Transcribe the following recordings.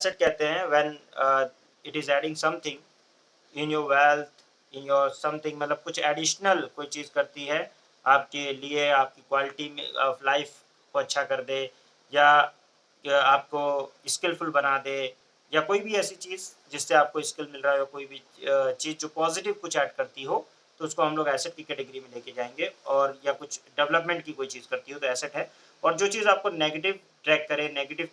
Asset कहते हैं when it is adding something in your wealth, in your something, मतलब कुछ एडिशनल कोई चीज़ करती है आपके लिए, आपकी क्वालिटी में ऑफ लाइफ को अच्छा कर दे, या आपको स्किलफुल बना दे, या कोई भी ऐसी चीज़ जिससे आपको स्किल मिल रहा है, कोई भी चीज़ जो पॉजिटिव कुछ ऐड करती हो, तो उसको हम लोग एसेट की कैटेगरी में लेके जाएंगे। और या कुछ डेवलपमेंट की कोई चीज़ करती हो तो एसेट है। और जो चीज़ आपको नेगेटिव ट्रैक करे, नेगेटिव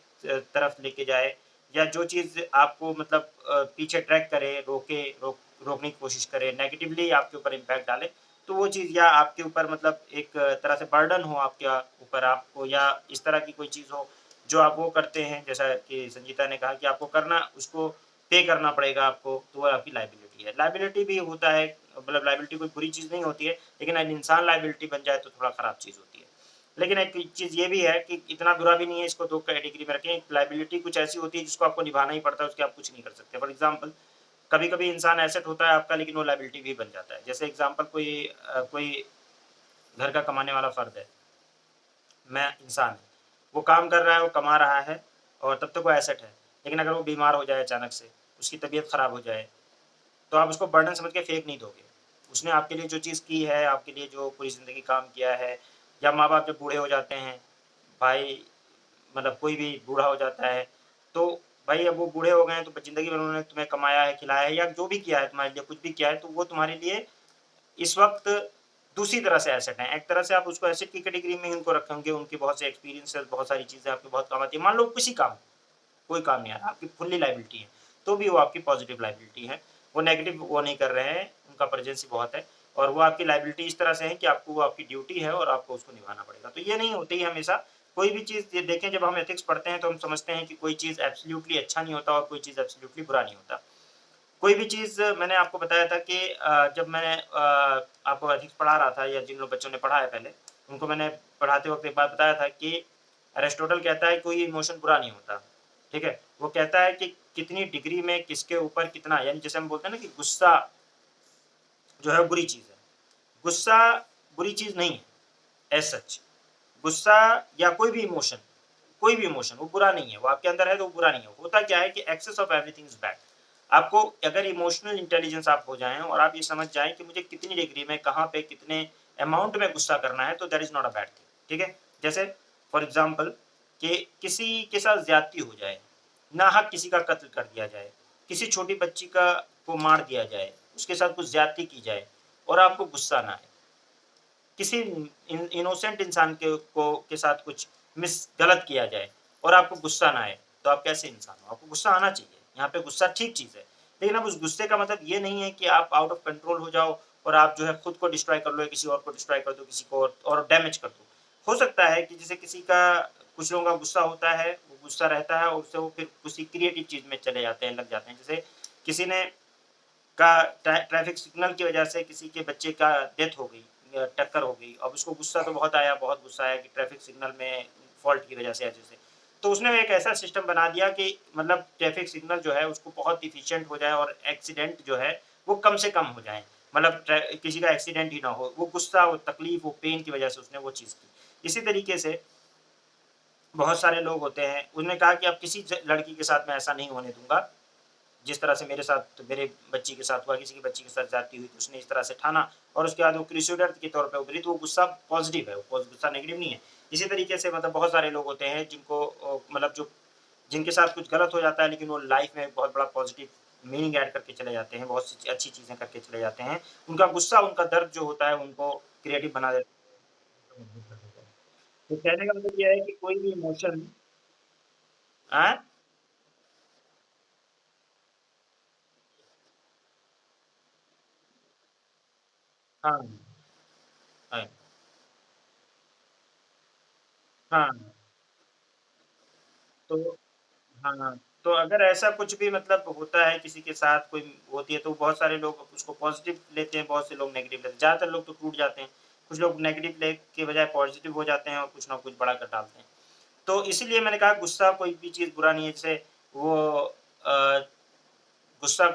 तरफ लेके जाए, या जो चीज़ आपको मतलब पीछे ट्रैक करे, रोकने की कोशिश करे, नेगेटिवली आपके ऊपर इम्पैक्ट डाले, तो वो चीज़ या आपके ऊपर मतलब एक तरह से बर्डन हो आपके ऊपर, आपको या इस तरह की कोई चीज़ हो जो आप वो करते हैं, जैसा कि संजीता ने कहा कि आपको करना, उसको पे करना पड़ेगा आपको, तो वो आपकी लायबिलिटी है। लायबिलिटी भी होता है, मतलब लायबिलिटी कोई बुरी चीज़ नहीं होती है, लेकिन अगर इंसान लायबिलिटी बन जाए तो थोड़ा खराब चीज़ होती है। लेकिन एक चीज़ ये भी है कि इतना बुरा भी नहीं है, इसको 2 कैटेगरी में रखें। लायबिलिटी कुछ ऐसी होती है जिसको आपको निभाना ही पड़ता है, उसके आप कुछ नहीं कर सकते। फॉर एग्ज़ाम्पल, कभी-कभी इंसान एसेट होता है आपका, लेकिन वो लायबिलिटी भी बन जाता है। जैसे एग्ज़ाम्पल, कोई घर का कमाने वाला फ़र्द है, मैं इंसान है, वो काम कर रहा है, वो कमा रहा है और तब तक वो एसेट है। लेकिन अगर वो बीमार हो जाए अचानक से, उसकी तबीयत ख़राब हो जाए, तो आप उसको बर्डन समझ के फेंक नहीं दोगे। उसने आपके लिए जो चीज़ की है, आपके लिए जो पूरी ज़िंदगी काम किया है, या माँ-बाप जब बूढ़े हो जाते हैं, भाई मतलब कोई भी बूढ़ा हो जाता है, तो भाई अब वो बूढ़े हो गए हैं, तो ज़िंदगी भर उन्होंने तुम्हें कमाया है, खिलाया है, या जो भी किया है तुम्हारे लिए, कुछ भी किया है, तो वो तुम्हारे लिए इस वक़्त दूसरी तरह से एसेट हैं। एक तरह से आप उसको एसेट की कैटेगरी में ही उनको रखेंगे, उनके बहुत से एक्सपीरियंसेस, बहुत सारी चीज़ें आपके बहुत काम आती हैं। मान लो किसी काम, कोई काम नहीं आ रहा, आपकी फुल्ली लायबिलिटी है, तो भी वो आपकी पॉज़िटिव लायबिलिटी है। वो नेगेटिव वो नहीं कर रहे हैं, उनका प्रेजेंस ही बहुत है, और वो आपकी लायबिलिटी इस तरह से है कि आपको वो आपकी ड्यूटी है और आपको उसको निभाना पड़ेगा। तो ये नहीं होती है हमेशा, कोई भी चीज़ ये देखें, जब हम एथिक्स पढ़ते हैं तो हम समझते हैं कि कोई चीज़ एब्सोल्यूटली अच्छा नहीं होता और कोई चीज़ एब्सोल्यूटली बुरा नहीं होता। कोई भी चीज़, मैंने आपको बताया था कि जब मैंने आपको एथिक्स पढ़ा रहा था, या जिन लोग बच्चों ने पढ़ा है पहले, उनको मैंने पढ़ाते वक़्त एक बात बताया था कि एरिस्टोटल कहता है कोई इमोशन बुरा नहीं होता, ठीक है? वो कहता है कि कितनी डिग्री में किसके ऊपर कितना, यानी जैसे हम बोलते हैं ना कि गुस्सा जो है बुरी चीज़ है। गुस्सा बुरी चीज़ नहीं है एज़ सच। गुस्सा या कोई भी इमोशन वो बुरा नहीं है, वो आपके अंदर है तो वो बुरा नहीं है। होता क्या है कि excess of everything is bad. आपको अगर इमोशनल इंटेलिजेंस आप हो जाएँ और आप ये समझ जाएँ कि मुझे कितनी डिग्री में, कहाँ पे, कितने अमाउंट में गुस्सा करना है, तो that is not a bad thing, ठीक है? जैसे फॉर एग्ज़ाम्पल कि किसी के साथ ज़्यादती हो जाए, नाहक किसी का कत्ल कर दिया जाए, किसी छोटी बच्ची को मार दिया जाए, उसके साथ कुछ ज़्यादती की जाए और आपको गुस्सा ना आए। किसी इनोसेंट इंसान के साथ कुछ गलत किया जाए और आपको गुस्सा ना आए, तो आप कैसे इंसान हो? आपको गुस्सा आना चाहिए। यहाँ पे गुस्सा ठीक चीज़ है। लेकिन अब उस गुस्से का मतलब ये नहीं है कि आप आउट ऑफ कंट्रोल हो जाओ और आप जो है खुद को डिस्ट्रॉय कर लो, या किसी और को डिस्ट्रॉय कर दो, किसी को और डैमेज कर दो। हो सकता है कि जैसे किसी का, कुछ लोगों का गुस्सा होता है, वो गुस्सा रहता है और उससे वो फिर किसी क्रिएटिव चीज़ में चले जाते हैं, लग जाते हैं। जैसे किसी ने का ट्रैफिक सिग्नल की वजह से किसी के बच्चे का डेथ हो गई, टक्कर हो गई। अब उसको गुस्सा तो बहुत आया, बहुत गुस्सा आया कि ट्रैफिक सिग्नल में फ़ॉल्ट की वजह से ऐसे-ऐसे। तो उसने एक ऐसा सिस्टम बना दिया कि मतलब ट्रैफिक सिग्नल जो है उसको बहुत एफ़िशिएंट हो जाए और एक्सीडेंट जो है वो कम से कम हो जाएँ। मतलब किसी का एक्सीडेंट ही ना हो। वो गुस्सा, वो तकलीफ़, वो पेन की वजह से उसने वो चीज़ की। इसी तरीके से बहुत सारे लोग होते हैं, उन्होंने कहा कि अब किसी लड़की के साथ मैं ऐसा नहीं होने दूँगा, जिस तरह से मेरे साथ, मेरे बच्ची के साथ हुआ, किसी की बच्ची के साथ ज़्यादती हुई, तो उसने इस तरह से ठाना और उसके बाद वो क्रूसेडर के तौर पे उभरी, तो वो गुस्सा पॉज़िटिव है, वो गुस्सा नेगेटिव नहीं है। इसी तरीके से मतलब बहुत सारे लोग होते हैं जिनको मतलब जो जिनके साथ कुछ गलत हो जाता है, लेकिन वो लाइफ़ में बहुत बड़ा पॉज़िटिव मीनिंग ऐड करके चले जाते हैं, बहुत सी अच्छी चीज़ें करके चले जाते हैं। उनका गुस्सा, उनका दर्द जो होता है, उनको क्रिएटिव बना देता है, मजबूत कर देता है। तो कहने का मतलब ये है कि कोई भी इमोशन हाँ? हाँ, हाँ, हाँ, तो हाँ, तो अगर ऐसा कुछ भी मतलब होता है किसी के साथ, कोई होती है, तो बहुत सारे लोग उसको पॉज़िटिव लेते हैं, बहुत से लोग नेगेटिव लेते हैं। ज़्यादातर लोग तो टूट जाते हैं, कुछ लोग नेगेटिव ले के बजाय पॉज़िटिव हो जाते हैं और कुछ ना कुछ बड़ा कर डालते हैं। तो इसीलिए मैंने कहा गुस्सा कोई भी चीज़ बुरा नहीं है। जैसे वो अ, गुस्सा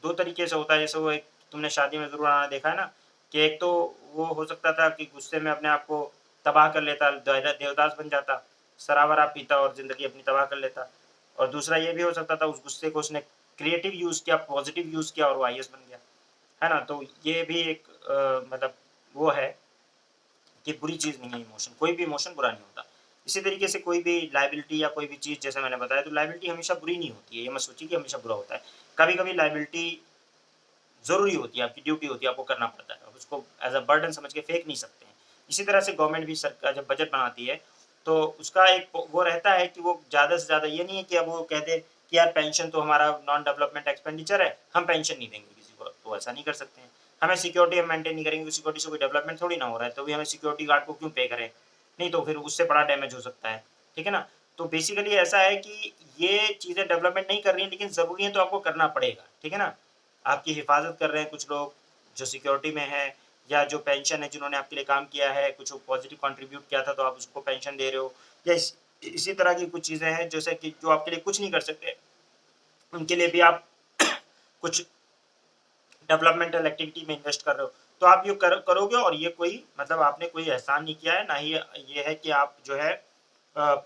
2 तरीके से होता है, जैसे वो एक तुमने शादी में ज़रूर आना देखा है ना, कि एक तो वो हो सकता था कि गुस्से में अपने आप को तबाह कर लेता, देवदास बन जाता, शराब-वराब पीता और ज़िंदगी अपनी तबाह कर लेता। और दूसरा ये भी हो सकता था उस गुस्से को उसने क्रिएटिव यूज़ किया, पॉजिटिव यूज़ किया और वो आईएएस बन गया, है ना? तो ये भी एक मतलब वो है कि बुरी चीज़ नहीं है इमोशन, कोई भी इमोशन बुरा नहीं होता। इसी तरीके से कोई भी लायबिलिटी या कोई भी चीज़ जैसे मैंने बताया, तो लायबिलिटी हमेशा बुरी नहीं होती है, ये मत सोचिए कि हमेशा बुरा होता है। कभी-कभी लायबिलिटी ज़रूरी होती है, आपकी ड्यूटी होती है, आपको करना पड़ता है। आप उसको एज़ अ बर्डन समझ के फेंक नहीं सकते हैं। इसी तरह से गवर्नमेंट भी सरकार जब बजट बनाती है, तो उसका एक वो रहता है कि वो ज़्यादा से ज़्यादा ये नहीं है कि अब वो कह दे कि यार पेंशन तो हमारा नॉन डेवलपमेंट एक्सपेंडिचर है, हम पेंशन नहीं देंगे किसी को, तो ऐसा नहीं कर सकते हैं। हमें सिक्योरिटी हम मेंटेन नहीं करेंगे, सिक्योरिटी से कोई डेवलपमेंट थोड़ी ना हो रहा है, तो भी हमें सिक्योरिटी गार्ड को क्यों पे करें? नहीं तो फिर उससे बड़ा डैमेज हो सकता है, ठीक है ना? तो बेसिकली ऐसा है कि ये चीज़ें डेवलपमेंट नहीं कर रही हैं, लेकिन ज़रूरी है तो आपको करना पड़ेगा, ठीक है ना? आपकी हिफाज़त कर रहे हैं कुछ लोग, जो सिक्योरिटी में है या जो पेंशन है जिन्होंने आपके लिए काम किया है, कुछ पॉज़िटिव कंट्रीब्यूट किया था तो आप उसको पेंशन दे रहे हो या इसी तरह की कुछ चीज़ें हैं जैसे कि जो आपके लिए कुछ नहीं कर सकते, उनके लिए भी आप कुछ डेवलपमेंटल एक्टिविटी में इन्वेस्ट कर रहे हो। तो आप ये करोगे और ये कोई मतलब आपने कोई एहसान नहीं किया है, ना ही ये है कि आप जो है अ,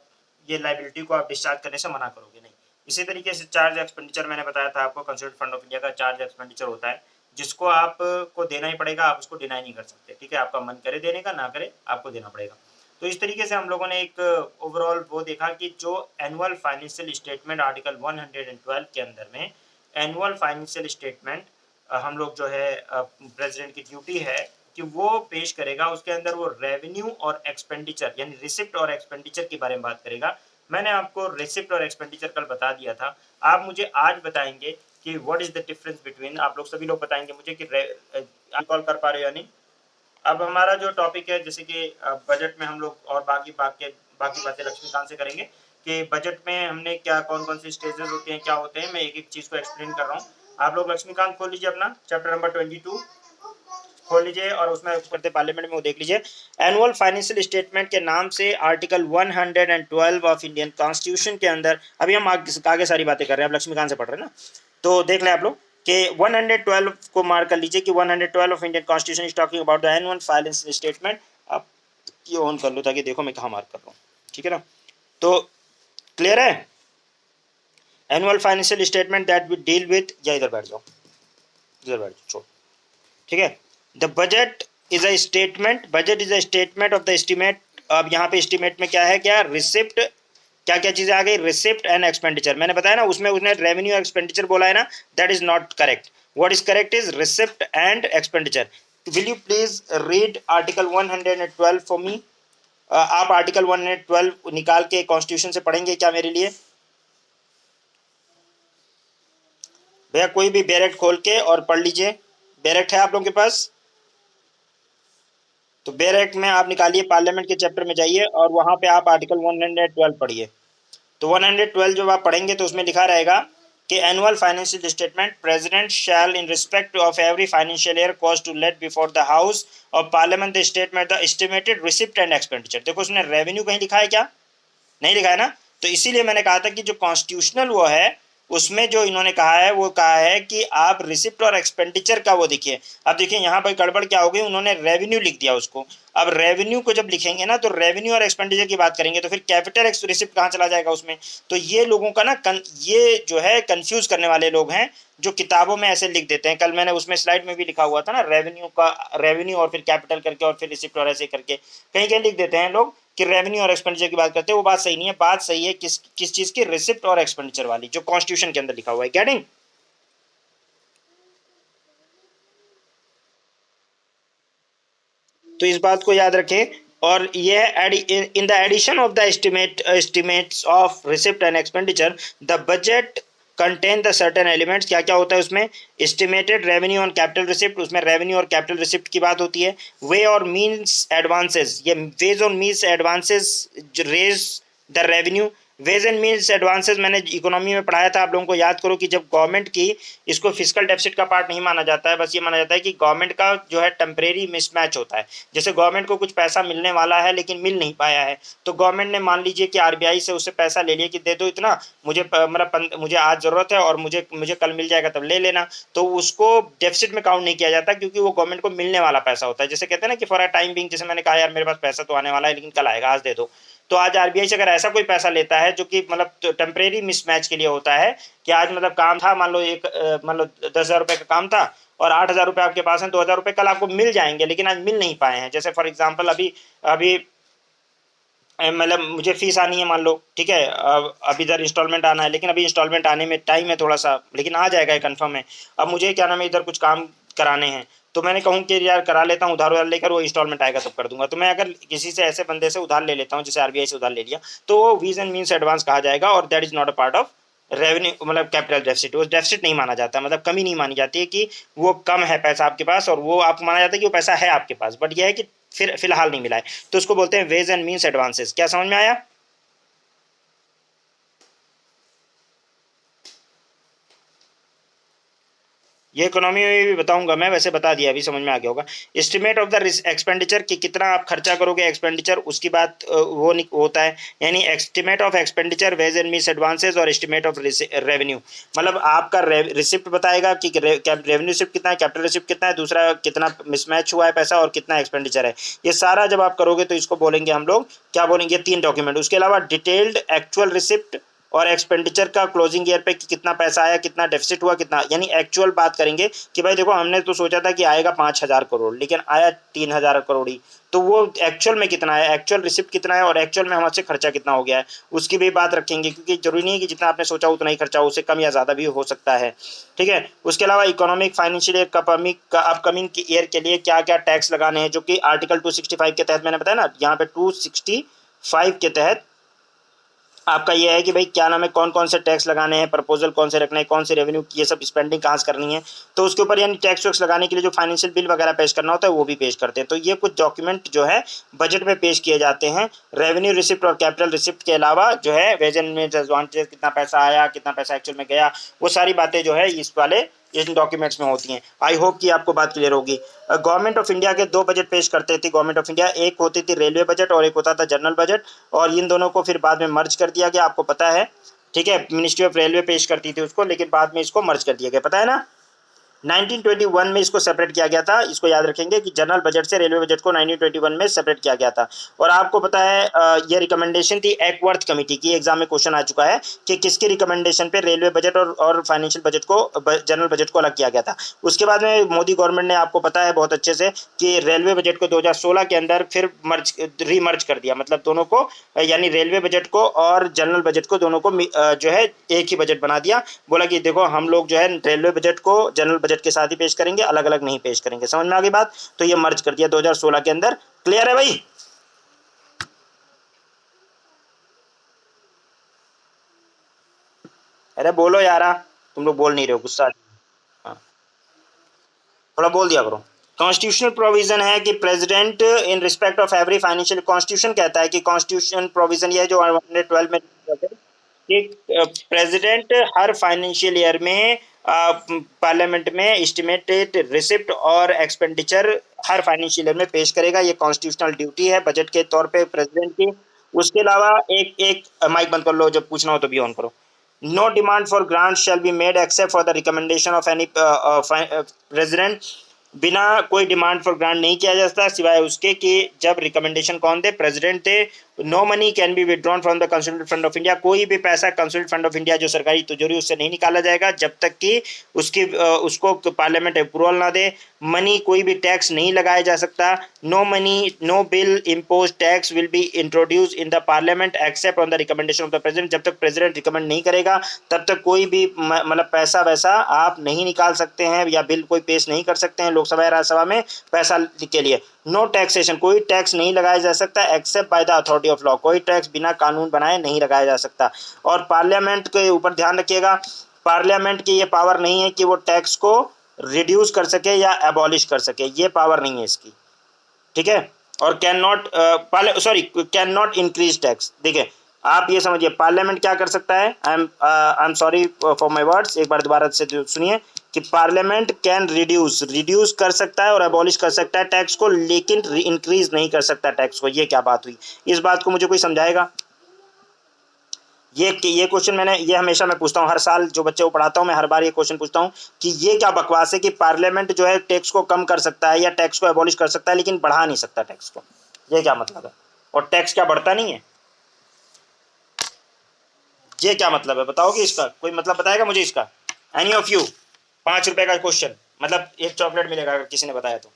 ये लायबिलिटी को आप डिस्चार्ज करने से मना करोगे, नहीं। इसी तरीके से चार्ज एक्सपेंडिचर मैंने बताया था आपको, कंसोलिडेटेड फंड ऑफ इंडिया का चार्ज एक्सपेंडिचर होता है, जिसको आप को देना ही पड़ेगा, आप उसको डिनाई नहीं कर सकते, ठीक है? आपका मन करे देने का, ना करे, आपको देना पड़ेगा। तो इस तरीके से हम लोगों ने एक ओवरऑल वो देखा कि जो एनुअल फाइनेंशियल स्टेटमेंट आर्टिकल 112 के अंदर में एनुअल फाइनेंशियल स्टेटमेंट हम लोग जो है प्रेसिडेंट की ड्यूटी है कि वो पेश करेगा, उसके अंदर वो रेवेन्यू और एक्सपेंडिचर यानी रिसिप्ट और एक्सपेंडिचर के बारे में बात करेगा। मैंने आपको रिसिप्ट और एक्सपेंडिचर कल बता दिया था। आप मुझे आज बताएँगे कि what is the difference between, आप लोग सभी लोग बताएँगे मुझे कि आप कॉल कर पा रहे हो या नहीं? अब हमारा जो टॉपिक है जैसे कि बजट में हम लोग और बाकी बातें लक्ष्मीकांत से करेंगे कि बजट में हमने क्या कौन-कौन सी स्टेजेस होते हैं, क्या होते हैं, मैं एक-एक चीज़ को एक्सप्लेन कर रहा हूँ। आप लोग लक्ष्मीकांत खोल लीजिए अपना चैप्टर नंबर 22 खोल लीजिए और उसमें करते पार्लियामेंट में वो देख लीजिए। एनुअल फाइनेंशियल स्टेटमेंट के नाम से आर्टिकल 112 ऑफ इंडियन कॉन्स्टिट्यूशन के अंदर अभी हम आगे सारी बातें कर रहे हैं, आप लक्ष्मीकांत से पढ़ रहे हैं ना, तो देख लें आप लोग कि 112 को मार्क कर लीजिए कि 112 of Indian constitution is talking about the annual financial statement. आप ये ऑन कर लो ताकि देखो मैं कहाँ मार्क कर रहा हूँ, ठीक है ना? तो क्लियर है? Annual financial statement that we deal with, या इधर बैठ जाओ, इधर बैठ जाओ, ठीक है? The budget is a statement, budget is a statement of the estimate. अब यहाँ पे एस्टीमेट में क्या है, क्या रिसिप्ट, क्या क्या चीजें आ गई, रिसिप्ट एंड एक्सपेंडिचर। मैंने बताया ना उसमें उसने रेवेन्यू एक्सपेंडिचर बोला है ना, that is not correct. What is correct is receipt and expenditure. Will you please read article 112 for me? आप आर्टिकल 112 निकाल के कॉन्स्टिट्यूशन से पढ़ेंगे क्या मेरे लिए? भैया कोई भी बैरेक्ट खोल के और पढ़ लीजिए। बैरेक्ट है आप लोगों के पास? तो बैरेक्ट में आप निकालिए, पार्लियामेंट के चैप्टर में जाइए और वहां पे आप आर्टिकल 112 पढ़िए। तो 112 जब आप पढ़ेंगे तो उसमें लिखा रहेगा कि annual financial statement president shall in respect of every financial year cause to lay before the house of parliament the statement the estimated receipt and expenditure. देखो उसने रेवेन्यू कहीं लिखा है क्या? नहीं लिखा है ना। तो इसीलिए मैंने कहा था कि जो कॉन्स्टिट्यूशनल वो है उसमें जो इन्होंने कहा है वो कहा है कि आप रिसिप्ट और एक्सपेंडिचर का वो देखिए। अब देखिए यहाँ पर गड़बड़ क्या हो गई, उन्होंने रेवेन्यू लिख दिया उसको। अब रेवेन्यू को जब लिखेंगे ना तो रेवेन्यू और एक्सपेंडिचर की बात करेंगे तो फिर कैपिटल रिसिप्ट कहाँ चला जाएगा उसमें? तो ये लोगों का ना ये जो है कंफ्यूज करने वाले लोग हैं जो किताबों में ऐसे लिख देते हैं। कल मैंने उसमें स्लाइड में भी लिखा हुआ था ना, रेवेन्यू का रेवेन्यू और फिर कैपिटल करके और फिर रिसिप्ट और ऐसे करके कहीं कहीं लिख देते हैं लोग कि रेवेन्यू और एक्सपेंडिचर की बात करते हैं। वो बात सही नहीं है। बात सही है किस किस चीज की, रिसिप्ट और एक्सपेंडिचर वाली, जो कॉन्स्टिट्यूशन के अंदर लिखा हुआ है। गेटिंग? तो इस बात को याद रखें। और ये in the addition of the estimates of receipt and expenditure the budget contain the certain elements. क्या क्या होता है उसमें? Estimated revenue on capital receipt, उसमें रेवेन्यू और कैपिटल रिसिप्ट की बात होती है। वे और मीन्स एडवांसेस, ये वेज और means advances raise the revenue. Ways and means advances मैंने इकोनॉमी में पढ़ाया था, आप लोगों को याद करो कि जब गवर्नमेंट की, इसको फिजिकल डेफिसिट का पार्ट नहीं माना जाता है, बस ये माना जाता है कि गवर्नमेंट का जो है टेम्परेरी मिसमैच होता है। जैसे गवर्नमेंट को कुछ पैसा मिलने वाला है लेकिन मिल नहीं पाया है, तो गवर्नमेंट ने मान लीजिए कि आरबीआई से उससे पैसा ले लिया कि दे दो इतना, मुझे मतलब मुझे आज जरूरत है और मुझे मुझे कल मिल जाएगा तब ले लेना। तो उसको डेफिसिट में काउंट नहीं किया जाता क्योंकि वो गवर्नमेंट को मिलने वाला पैसा होता है। जैसे कहते हैं ना कि फॉर अ टाइम बिंग, जैसे मैंने कहा यार मेरे पास पैसा तो आने वाला है लेकिन कल आएगा, आज दे दो। तो आज आरबीआई से अगर ऐसा कोई पैसा लेता है जो कि मतलब टेम्परेरी मिसमैच के लिए होता है कि आज मतलब काम था, मान लो एक मान लो 10,000 रुपये का काम था और 8,000 रुपये आपके पास हैं, 2,000 रुपये कल आपको मिल जाएंगे लेकिन आज मिल नहीं पाए हैं। जैसे फॉर एग्जाम्पल अभी अभी मतलब मुझे फीस आनी है मान लो, ठीक है, अब इधर इंस्टॉलमेंट आना है लेकिन अभी इंस्टॉलमेंट आने में टाइम है थोड़ा सा, लेकिन आ जाएगा ये कंफर्म है। अब मुझे क्या नाम है इधर कुछ काम कराने हैं, तो मैंने कहूँ कि यार करा लेता हूँ उधार उधार लेकर, वो इंस्टॉलमेंट आएगा तब कर दूंगा। तो मैं अगर किसी से ऐसे बंदे से उधार ले लेता हूँ जैसे आरबीआई से उधार ले लिया, तो वो वीज एंड मीन्स एडवांस कहा जाएगा और that is not a part of revenue, मतलब कैपिटल डेफिसिट। वो डेफिसिट नहीं माना जाता, मतलब कमी नहीं मानी जाती है कि वो कम है पैसा आपके पास, और वो आपको माना जाता है कि वो पैसा है आपके पास बट यह है कि फिर फिलहाल नहीं मिला है, तो उसको बोलते हैं वेज एंड मीन्स एडवांसेस। क्या समझ में आया? ये इकोनॉमी में भी बताऊंगा मैं, वैसे बता दिया अभी, समझ में आ गया होगा। एस्टिमेट ऑफ द एक्सपेंडिचर कि कितना आप खर्चा करोगे एक्सपेंडिचर, उसकी बात होता है। यानी estimate of expenditure, ways and means advances और एस्टिमेट ऑफ रेवेन्यू, मतलब आपका रिसिप्ट बताएगा कि रेवेन्यू रिसिप्ट कितना है, कैपिटल रिसिप्ट कितना है, दूसरा कितना मिसमैच हुआ है पैसा और कितना एक्सपेंडिचर है। ये सारा जब आप करोगे तो इसको बोलेंगे हम लोग, क्या बोलेंगे, 3 डॉक्यूमेंट। उसके अलावा डिटेल्ड एक्चुअल रिसिप्ट और एक्सपेंडिचर का क्लोजिंग ईयर पे कि कितना पैसा आया, कितना डेफिसिट हुआ, कितना, यानी एक्चुअल बात करेंगे कि भाई देखो हमने तो सोचा था कि आएगा 5,000 करोड़ लेकिन आया 3,000 करोड़ ही, तो वो एक्चुअल में कितना है, एक्चुअल रिसिप्ट कितना है और एक्चुअल में हमारे खर्चा कितना हो गया है, उसकी भी बात रखेंगे। क्योंकि जरूरी नहीं है कि जितना आपने सोचा उतना ही खर्चा हो, उससे कम या ज़्यादा भी हो सकता है, ठीक है। उसके अलावा economic financial year upcoming year के लिए क्या क्या टैक्स लगाने हैं, जो कि आर्टिकल 265 के तहत मैंने बताया ना, यहाँ पे 265 के तहत आपका ये है कि भाई क्या नाम है, कौन कौन से टैक्स लगाने हैं, प्रपोजल कौन से रखने हैं, कौन से रेवेन्यू की ये सब स्पेंडिंग कहाँ से करनी है, तो उसके ऊपर यानी टैक्स वैक्स लगाने के लिए जो फाइनेंशियल बिल वगैरह पेश करना होता है वो भी पेश करते हैं। तो ये कुछ डॉक्यूमेंट जो है बजट में पेश किए जाते हैं। रेवेन्यू रिसिप्ट और कैपिटल रिसिप्ट के अलावा जो है वेज एंड मीन्स एडवांसेस, कितना पैसा आया, कितना पैसा एक्चुअल में गया, वो सारी बातें जो है इस वाले इन डॉक्यूमेंट्स में होती हैं। आई होप कि आपको बात क्लियर होगी। गवर्नमेंट ऑफ इंडिया के 2 बजट पेश करते थी गवर्नमेंट ऑफ इंडिया, एक होती थी रेलवे बजट और एक होता था जनरल बजट, और इन दोनों को फिर बाद में मर्ज कर दिया गया, आपको पता है, ठीक है। मिनिस्ट्री ऑफ रेलवे पेश करती थी उसको, लेकिन बाद में इसको मर्ज कर दिया गया, पता है ना। 1921 में इसको सेपरेट किया गया था, इसको याद रखेंगे कि जनरल बजट से रेलवे बजट को 1921 में सेपरेट किया गया था। और आपको पता है ये रिकमेंडेशन थी एकवर्थ कमेटी की, एग्जाम में क्वेश्चन आ चुका है कि किसके रिकमेंडेशन पे रेलवे बजट और फाइनेंशियल बजट को, जनरल बजट को अलग किया गया था। उसके बाद में मोदी गवर्नमेंट ने, आपको पता है बहुत अच्छे से, कि रेलवे बजट को 2016 के अंदर फिर रीमर्ज कर दिया, मतलब दोनों को, यानी रेलवे बजट को और जनरल बजट को दोनों को जो है एक ही बजट बना दिया। बोला कि देखो हम लोग जो है रेलवे बजट को जनरल बजट के साथ ही पेश करेंगे, अलग अलग नहीं पेश करेंगे। समझ में आ गई बात? तो ये मर्ज कर दिया 2016 के अंदर। क्लियर है भाई? अरे बोलो यारा, तुम लोग बोल नहीं रहे हो, गुस्सा हाँ, थोड़ा बोल दिया करो। कॉन्स्टिट्यूशनल प्रोविजन है कि president in respect of every financial, constitution कहता है कि कॉन्स्टिट्यूशन प्रोविजन ये है जो 112 में कि प्रेसिडेंट हर फाइनेंशियल ईयर में पार्लियामेंट में एस्टिमेटेड रिसिप्ट और एक्सपेंडिचर हर फाइनेंशियल ईयर में पेश करेगा। ये कॉन्स्टिट्यूशनल ड्यूटी है बजट के तौर पे प्रेसिडेंट की। उसके अलावा एक एक माइक बंद कर लो, जब पूछना हो तो भी ऑन करो। No demand for grant shall be made except for the recommendation of any president, बिना कोई डिमांड फॉर ग्रांट नहीं किया जा सकता सिवाय उसके कि जब रिकमेंडेशन कौन दे, प्रेसिडेंट दे। No money can be withdrawn from the consolidated fund of India, कोई भी पैसा कंसोलिडेटेड फंड ऑफ इंडिया जो सरकारी तिजोरी उससे नहीं निकाला जाएगा जब तक कि उसको पार्लियामेंट अप्रूवल ना दे। मनी, कोई भी टैक्स नहीं लगाया जा सकता। No money, no bill impose tax will be introduce in the parliament except on the recommendation of the president, जब तक प्रेसिडेंट रिकमेंड नहीं करेगा तब तक कोई भी मतलब पैसा वैसा आप नहीं निकाल सकते हैं या बिल कोई पेश नहीं कर सकते हैं लोकसभा या राज्यसभा में पैसा के लिए। नो टैक्सेशन, कोई टैक्स नहीं लगाया जा सकता except by the authority of law, कोई टैक्स बिना कानून बनाए नहीं लगाया जा सकता। और पार्लियामेंट के ऊपर ध्यान रखिएगा, पार्लियामेंट की ये पावर नहीं है कि वो टैक्स को रिड्यूस कर सके या एबॉलिश कर सके, ये पावर नहीं है इसकी, ठीक है। और can not can not increase tax. देखिए आप ये समझिए पार्लियामेंट क्या कर सकता है, I am sorry for my words, एक बार दोबारा से सुनिए, कि पार्लियामेंट कैन रिड्यूस कर सकता है और एबॉलिश कर सकता है टैक्स को, लेकिन इंक्रीज नहीं कर सकता टैक्स को। ये क्या बात हुई? इस बात को मुझे कोई समझाएगा? ये क्वेश्चन मैंने, ये हमेशा मैं पूछता हूँ, हर साल जो बच्चे को पढ़ाता हूँ मैं हर बार ये क्वेश्चन पूछता हूँ कि ये क्या बकवास है कि पार्लियामेंट जो है टैक्स को कम कर सकता है या टैक्स को एबॉलिश कर सकता है लेकिन बढ़ा नहीं सकता टैक्स को, ये क्या मतलब है? और टैक्स क्या बढ़ता नहीं है? ये क्या मतलब है, बताओगे इसका? कोई मतलब बताएगा मुझे इसका? Any of you? 5 रुपए का क्वेश्चन, मतलब एक चॉकलेट मिलेगा अगर किसी ने बताया तो।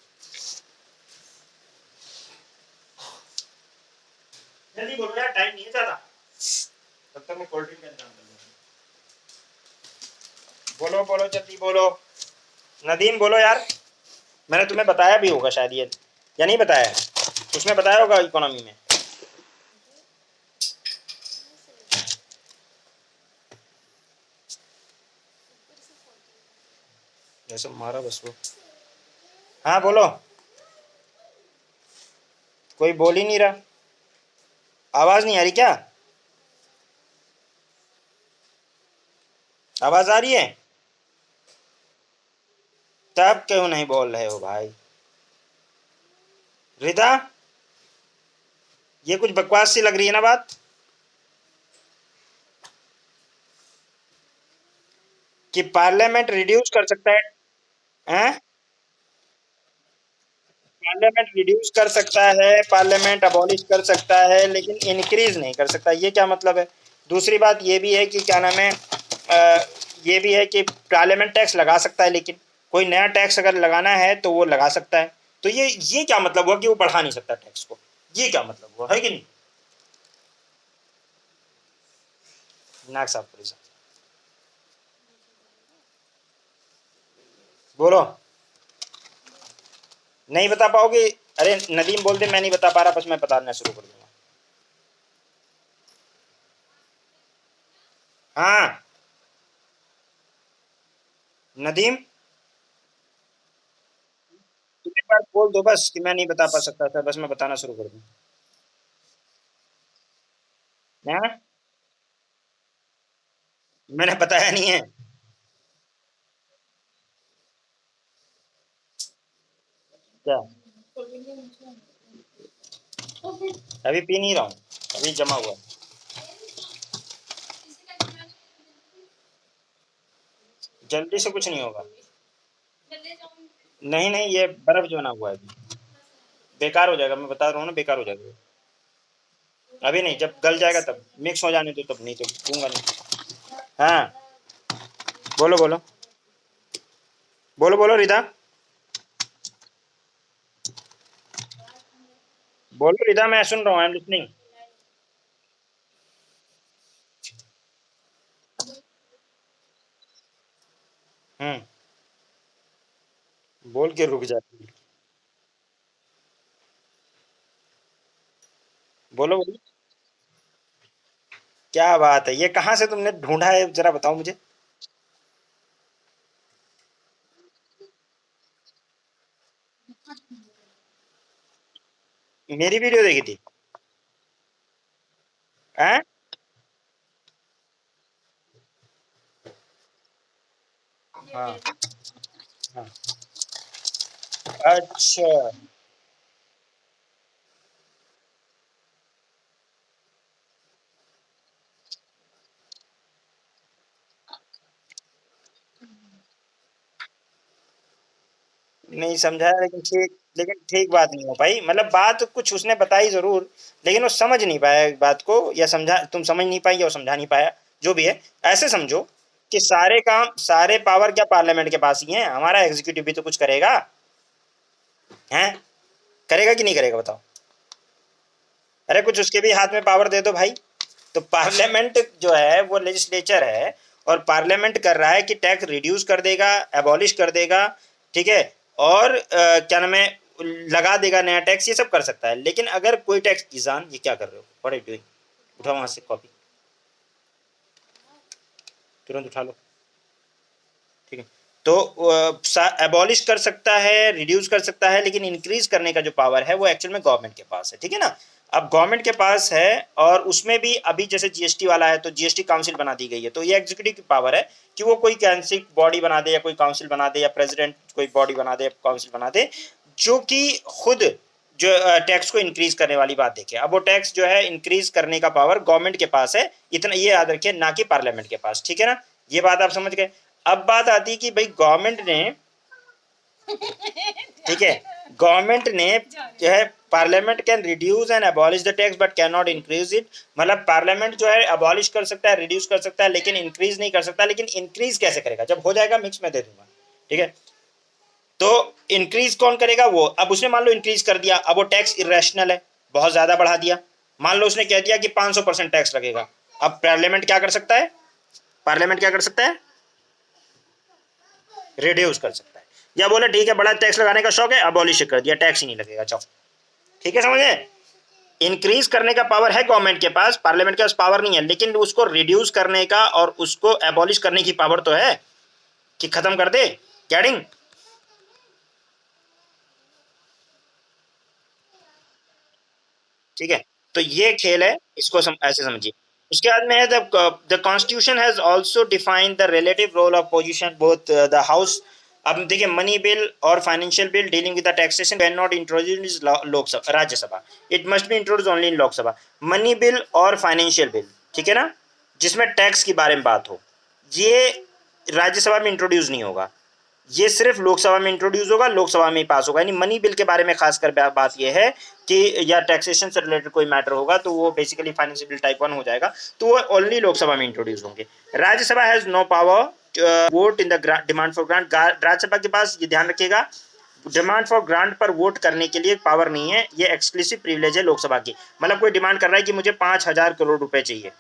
जल्दी बोलो यार, टाइम नहीं है ज्यादा, तब तक मैं कोल्ड ड्रिंक का इंतजाम कर लूंगा। बोलो बोलो जल्दी बोलो। नदीम बोलो यार, मैंने तुम्हें बताया भी होगा शायद ये, या नहीं बताया है? उसमें बताया होगा इकोनॉमी में। जैसे मारा बस वो। हाँ बोलो, कोई बोल ही नहीं रहा। आवाज नहीं आ रही क्या? आवाज आ रही है? तब क्यों नहीं बोल रहे हो भाई? रिदा, ये कुछ बकवास सी लग रही है ना बात, कि पार्लियामेंट रिड्यूस कर सकता है। हैं? पार्लियामेंट रिड्यूस कर सकता है, पार्लियामेंट अबॉलिश कर सकता है, लेकिन इंक्रीज नहीं कर सकता, ये क्या मतलब है? दूसरी बात ये भी है कि क्या नाम है, ये भी है कि पार्लियामेंट टैक्स लगा सकता है, लेकिन कोई नया टैक्स अगर लगाना है तो वो लगा सकता है। तो ये क्या मतलब हुआ कि वो बढ़ा नहीं सकता टैक्स को? ये क्या मतलब हुआ, है कि नहीं? नाक साफ करो साहब। बोलो। नहीं बता पाओगे? अरे नदीम बोल दे मैं नहीं बता पा रहा, बस मैं बताना शुरू कर दूंगा। हाँ नदीम, तुम एक बार बोल दो बस कि मैं नहीं बता पा सकता था, बस मैं बताना शुरू कर दूं। हाँ? मैंने बताया नहीं है क्या? अभी पी नहीं रहा हूँ, अभी जमा हुआ है। जल्दी से कुछ नहीं होगा। नहीं नहीं, ये बर्फ जो बना हुआ है अभी, बेकार हो जाएगा, मैं बता रहा हूँ ना, बेकार हो जाएगा। अभी नहीं, जब गल जाएगा तब मिक्स हो जाने दो, तब नहीं तो दूंगा नहीं। हाँ बोलो बोलो, बोलो बोलो रिदा, बोलो रिदा, मैं सुन रहा हूँ, आई एम लिसनिंग। हम्म, बोल के रुक जाती है। बोलो बोलो। क्या बात है, ये कहाँ से तुमने ढूंढा है, जरा बताओ मुझे। मेरी वीडियो देखी थी? हैं? हाँ हाँ। अच्छा, नहीं समझा, लेकिन ठीक बात नहीं हो पाई, मतलब बात कुछ उसने बताई जरूर, लेकिन वो समझ नहीं पाया बात को, या समझा, तुम समझ नहीं पाई या वो समझा नहीं पाया, जो भी है। ऐसे समझो कि सारे काम, सारे पावर क्या पार्लियामेंट के पास ही है, हमारा एग्जीक्यूटिव भी तो कुछ करेगा, हैं? करेगा कि नहीं करेगा बताओ? अरे कुछ उसके भी हाथ में पावर दे दो भाई। तो पार्लियामेंट जो है वो लेजिस्लेचर है, और पार्लियामेंट कर रहा है कि टैक्स रिड्यूस कर देगा, एबॉलिश कर देगा, ठीक है, और क्या नाम है, लगा देगा नया टैक्स, ये सब कर सकता है। लेकिन अगर कोई टैक्स, ईजान ये क्या कर रहे हो, व्हाट आर यू डूइंग? उठाओ वहां से कॉपी, तुरंत उठा लो, ठीक है। तो एबॉलिश कर सकता है, रिड्यूस कर सकता है, लेकिन इंक्रीज करने का जो पावर है वो एक्चुअल में गवर्नमेंट के पास है, ठीक है ना? अब गवर्नमेंट के पास है, और उसमें भी अभी जैसे जीएसटी वाला है तो जीएसटी काउंसिल बना दी गई है, तो ये एग्जीक्यूटिव की पावर है कि वो कोई कैंसिल बॉडी बना दे, या कोई काउंसिल बना दे, या प्रेसिडेंट कोई बॉडी बना दे, काउंसिल बना दे, जो कि खुद जो टैक्स को इंक्रीज करने वाली बात देखे। अब वो टैक्स जो है इंक्रीज करने का पावर गवर्नमेंट के पास है, इतना ये याद रखिए, ना कि पार्लियामेंट के पास, ठीक है ना? ये बात आप समझ गए। अब बात आती है कि भाई गवर्नमेंट ने ठीक है, गवर्नमेंट ने जो है parliament can reduce and abolish the tax but can not increase it. मतलब पार्लियामेंट जो है अबॉलिश कर सकता है, रिड्यूस कर सकता है, लेकिन इंक्रीज नहीं कर सकता। लेकिन इंक्रीज कैसे करेगा? जब हो जाएगा मिक्स में दे दूंगा, ठीक है। तो इंक्रीज कौन करेगा? वो। अब उसने मान लो इंक्रीज कर दिया, अब वो टैक्स इरेशनल है, बहुत ज्यादा बढ़ा दिया। मान लो उसने कह दिया कि 500% टैक्स लगेगा। अब पार्लियामेंट क्या कर सकता है? पार्लियामेंट क्या कर सकता है? रिड्यूस कर सकता है, या बोले ठीक है बड़ा टैक्स लगाने का शौक है, अबॉलिश कर दिया, टैक्स ही नहीं लगेगा, चलो। ठीक है, समझे? इंक्रीज करने का पावर है गवर्नमेंट के पास, पार्लियामेंट के पास पावर नहीं है। लेकिन उसको रिड्यूस करने का और उसको एबॉलिश करने की पावर तो है कि खत्म कर दे। गैटिंग? ठीक है, तो ये खेल है, इसको ऐसे समझिए। उसके बाद में है the constitution has also defined the relative role of position both the house. अब देखिए, मनी बिल और financial bill dealing with the taxation can not introduce Lok Sabha Rajya Sabha, it must be introduce only in Lok Sabha. Money bill और financial bill, ठीक है ना, जिसमें tax की बारे में बात हो, ये राज्यसभा में इंट्रोड्यूस नहीं होगा, ये सिर्फ लोकसभा में इंट्रोड्यूस होगा, लोकसभा में ही पास होगा। यानी मनी बिल के बारे में खासकर बात यह है कि या टैक्सेशन से रिलेटेड कोई मैटर होगा तो वो बेसिकली फाइनेंशियल बिल टाइप 1 हो जाएगा, तो वो ओनली लोकसभा में इंट्रोड्यूस होंगे। Rajya Sabha has no power vote in the demand for grant. Rajya Sabha के पास, ये ध्यान रखिएगा, डिमांड फॉर ग्रांट पर वोट करने के लिए पावर नहीं है, ये एक्सक्लूसिव प्रिविलेज है लोकसभा की। मतलब कोई डिमांड कर रहा है कि मुझे 5,000 करोड़ रुपए चाहिए,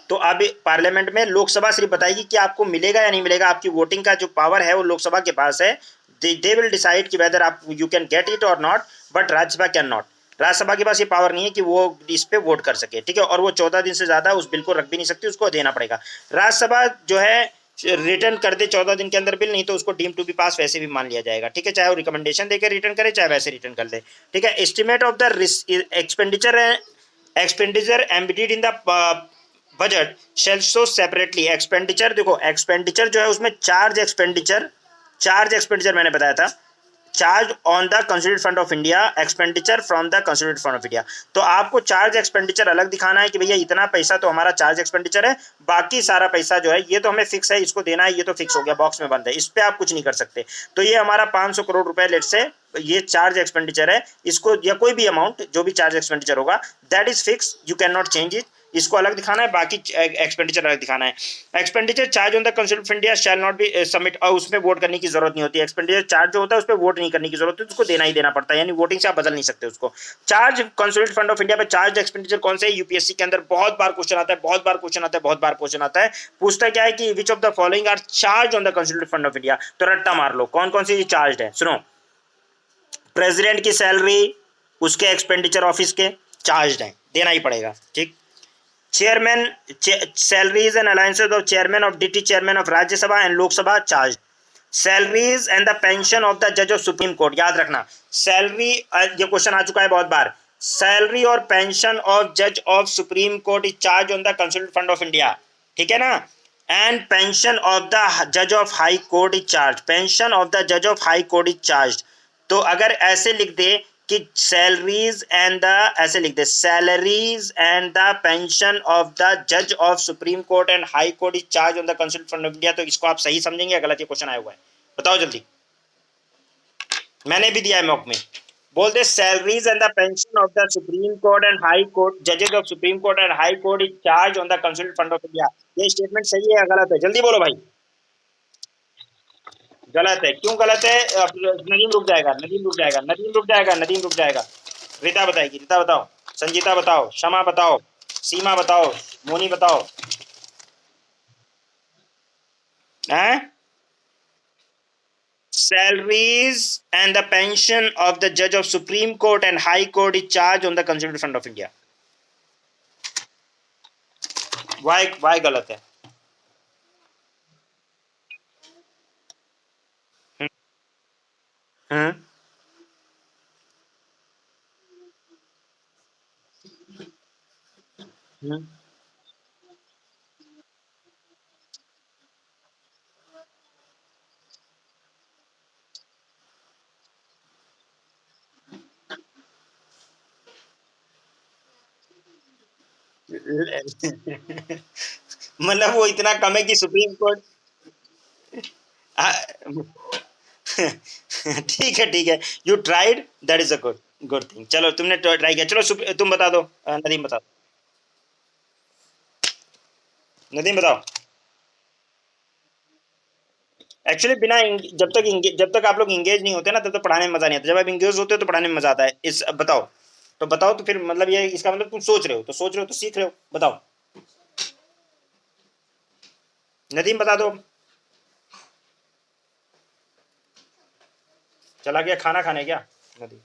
तो अब पार्लियामेंट में लोकसभा सिर्फ बताएगी कि आपको मिलेगा या नहीं मिलेगा। आपकी वोटिंग का जो पावर है वो लोकसभा के पास है। दे विल डिसाइड कि वेदर आप यू कैन गेट इट और not, but Rajya Sabha can not. Rajya Sabha के पास ये पावर नहीं है कि वो इस पे वोट कर सके, ठीक है। और वो 14 दिन से ज्यादा उस बिल को रख भी नहीं सकती, उसको देना पड़ेगा। राज्यसभा जो है रिटर्न कर दे 14 दिन के अंदर बिल, नहीं तो उसको डीम टू बी पास वैसे भी मान लिया जाएगा, ठीक है। चाहे वो रिकमेंडेशन देकर रिटर्न करे, चाहे वैसे रिटर्न कर दे, ठीक है। Estimate of the expenditure embodied in the budget shall show separately. Expenditure देखो, एक्सपेंडिचर जो है उसमें चार्ज एक्सपेंडिचर मैंने बताया था, charge on the consolidated fund of India, expenditure from the consolidated fund of India. तो आपको चार्ज एक्सपेंडिचर अलग दिखाना है कि भैया इतना पैसा तो हमारा चार्ज एक्सपेंडिचर है, बाकी सारा पैसा जो है ये तो हमें फिक्स है, इसको देना है, ये तो फिक्स हो गया, बॉक्स में बंद है, इस पे आप कुछ नहीं कर सकते। तो ये हमारा 500 करोड़ रुपए लेट से ये चार्ज एक्सपेंडिचर है, इसको या कोई भी अमाउंट जो भी चार्ज एक्सपेंडिचर होगा that is fix, you can not change it. इसको अलग दिखाना है, बाकी एक्सपेंडिचर अलग दिखाना है। Expenditure charge on the consolidated of India shall not be submit, और उसमें वोट करने की जरूरत नहीं होती। एक्सपेंडिचर चार्ज जो होता है उस पर वोट नहीं करने की जरूरत है, उसको देना ही देना पड़ता है, यानी वोटिंग से आप बदल नहीं सकते उसको। Charge consolidated fund of India पे चार्ज एक्सपेंडिचर कौन से? यूपीएससी के अंदर बहुत बार क्वेश्चन आता है, बहुत बार क्वेश्चन आता है, बहुत बार क्वेश्चन आता है। पूछता क्या है कि which of the following are charge on the consolidated fund of India, तो रट्टा मार लो कौन कौन से चार्ज है। सुनो, प्रेसिडेंट की सैलरी, उसके एक्सपेंडिचर ऑफिस के चार्ज हैं, देना ही पड़ेगा, ठीक। Chairman salaries and allowances of chairman of DT, chairman of Rajya Sabha and Lok Sabha charged. Salaries and the pension of the judge of Supreme Court, याद रखना salary, ये question आ चुका है बहुत बार। सैलरी और पेंशन ऑफ जज of supreme court is charge on the consolidated fund of India, ठीक है ना। एंड पेंशन ऑफ द जज of high court is charge, pension of the जज of high court is charge. तो अगर ऐसे लिख दे कि सैलरीज एंड द, ऐसे लिख दे salaries and the pension of the जज of supreme court and high court is charge on the consolidated fund of India, तो इसको आप सही समझेंगे या गलत? ये क्वेश्चन आया हुआ है, बताओ जल्दी। मैंने भी दिया है मॉक में। बोल दे salaries and the pension of the supreme court and high court, जजेस of supreme court and high court is charge on the consolidated fund of India. ये स्टेटमेंट सही है या गलत है? जल्दी बोलो भाई। गलत है, क्यों गलत है? नदीम रुक जाएगा, नदीम रुक जाएगा, नदीम रुक जाएगा, नदीम रुक जाएगा। रीता बताएगी, रीता बताओ, संजीता बताओ, शमा बताओ, सीमा बताओ, मोनी बताओ। हैं? Salaries and the pension of the judge of Supreme Court and High Court is charged on the Consolidated Fund of India. Why गलत है? हम्म हम्म मतलब वो इतना कम है कि सुप्रीम कोर्ट, ठीक है, you tried, that is a good good thing. चलो तुमने ट्राई किया, चलो तुम बता दो, नदीम बता दो, नदीम बताओ। एक्चुअली जब तक आप लोग इंगेज नहीं होते ना, तब तक पढ़ाने में मजा नहीं आता। जब आप इंगेज होते हो तो पढ़ाने में मजा आता है। इस अब बताओ, तो बताओ तो फिर मतलब ये इसका मतलब तुम सोच रहे हो, तो सोच रहे हो तो सीख रहे हो, बताओ। नदीम बता दो। चला गया खाना खाने क्या नदीम?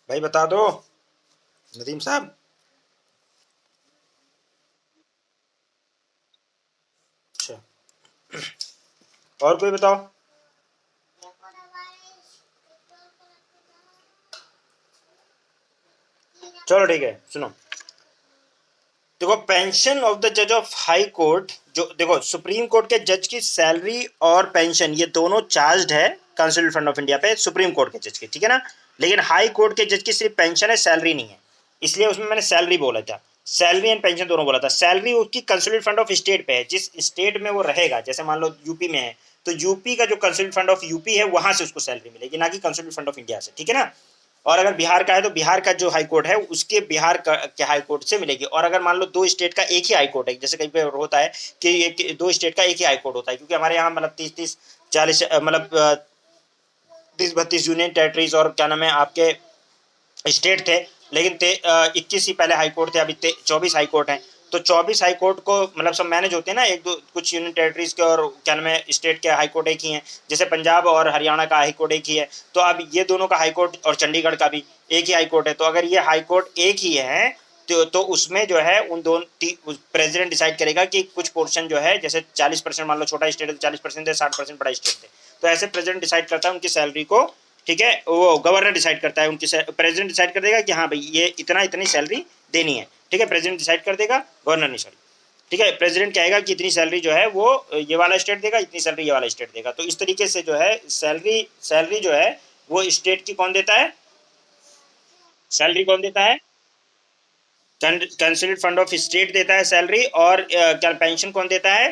भाई बता दो नदीम साहब। अच्छा, और कोई बताओ। चलो ठीक है, सुनो। देखो, पेंशन ऑफ द जज ऑफ हाई कोर्ट, जो देखो सुप्रीम कोर्ट के जज की सैलरी और पेंशन ये दोनों चार्ज है कंस्टिट्यूशन फंड ऑफ इंडिया पे, सुप्रीम कोर्ट के जज की, ठीक है ना। लेकिन हाई कोर्ट के जज की सिर्फ पेंशन है, सैलरी नहीं है। इसलिए उसमें मैंने सैलरी बोला था, सैलरी एंड पेंशन दोनों बोला था। सैलरी उसकी कंस्टिट्यूशन फंड ऑफ स्टेट पे है, जिस स्टेट में वो रहेगा। जैसे मान लो यूपी में है, तो यूपी का जो कंस्टिट्यूशन फंड ऑफ यूपी है, वहां से उसको सैलरी मिलेगी, ना कि कंस्टिट्यूशन फंड ऑफ इंडिया से, ठीक है ना। और अगर बिहार का है तो बिहार का जो हाई कोर्ट है उसके के हाई कोर्ट से मिलेगी। और अगर मान लो दो स्टेट का एक ही हाई कोर्ट है, जैसे कहीं पे होता है कि दो स्टेट का एक ही हाई कोर्ट होता है, क्योंकि हमारे यहाँ मतलब 30-30 40 मतलब 30-32 यूनियन टेरिटरीज और क्या नाम है आपके स्टेट थे। लेकिन 21 ही पहले हाई कोर्ट थे, अभी 24 हाई कोर्ट हैं। तो 24 हाई कोर्ट को मतलब सब मैनेज होते हैं ना, एक दो कुछ यूनियन टेरिटरीज के और क्या नाम है स्टेट के हाई कोर्ट एक ही हैं। जैसे पंजाब और हरियाणा का हाई कोर्ट एक ही है, तो अब ये दोनों का हाई कोर्ट और चंडीगढ़ का भी एक ही हाई कोर्ट है। तो अगर ये हाई कोर्ट एक ही है, तो उसमें जो है उन दोनों प्रेसिडेंट डिसाइड करेगा कि कुछ पोर्शन जो है, जैसे 40% मान लो छोटा स्टेट है तो 40% है, 60% बड़ा स्टेट है, तो ऐसे प्रेसिडेंट डिसाइड करता है उनकी सैलरी को। ठीक है, वो गवर्नर डिसाइड करता है उनकी, प्रेसिडेंट डिसाइड कर देगा कि हाँ भाई ये इतना इतनी सैलरी देनी है। ठीक है, प्रेसिडेंट डिसाइड कर देगा, गवर्नर नहीं, सॉरी। ठीक है, प्रेसिडेंट कहेगा कि इतनी सैलरी जो है वो ये वाला स्टेट देगा, इतनी सैलरी ये वाला स्टेट देगा। तो इस तरीके से जो है सैलरी सैलरी जो है वो स्टेट की कौन देता है, सैलरी कौन देता है, कंसोलिडेटेड फंड ऑफ स्टेट देता है सैलरी। और क्या पेंशन कौन देता है,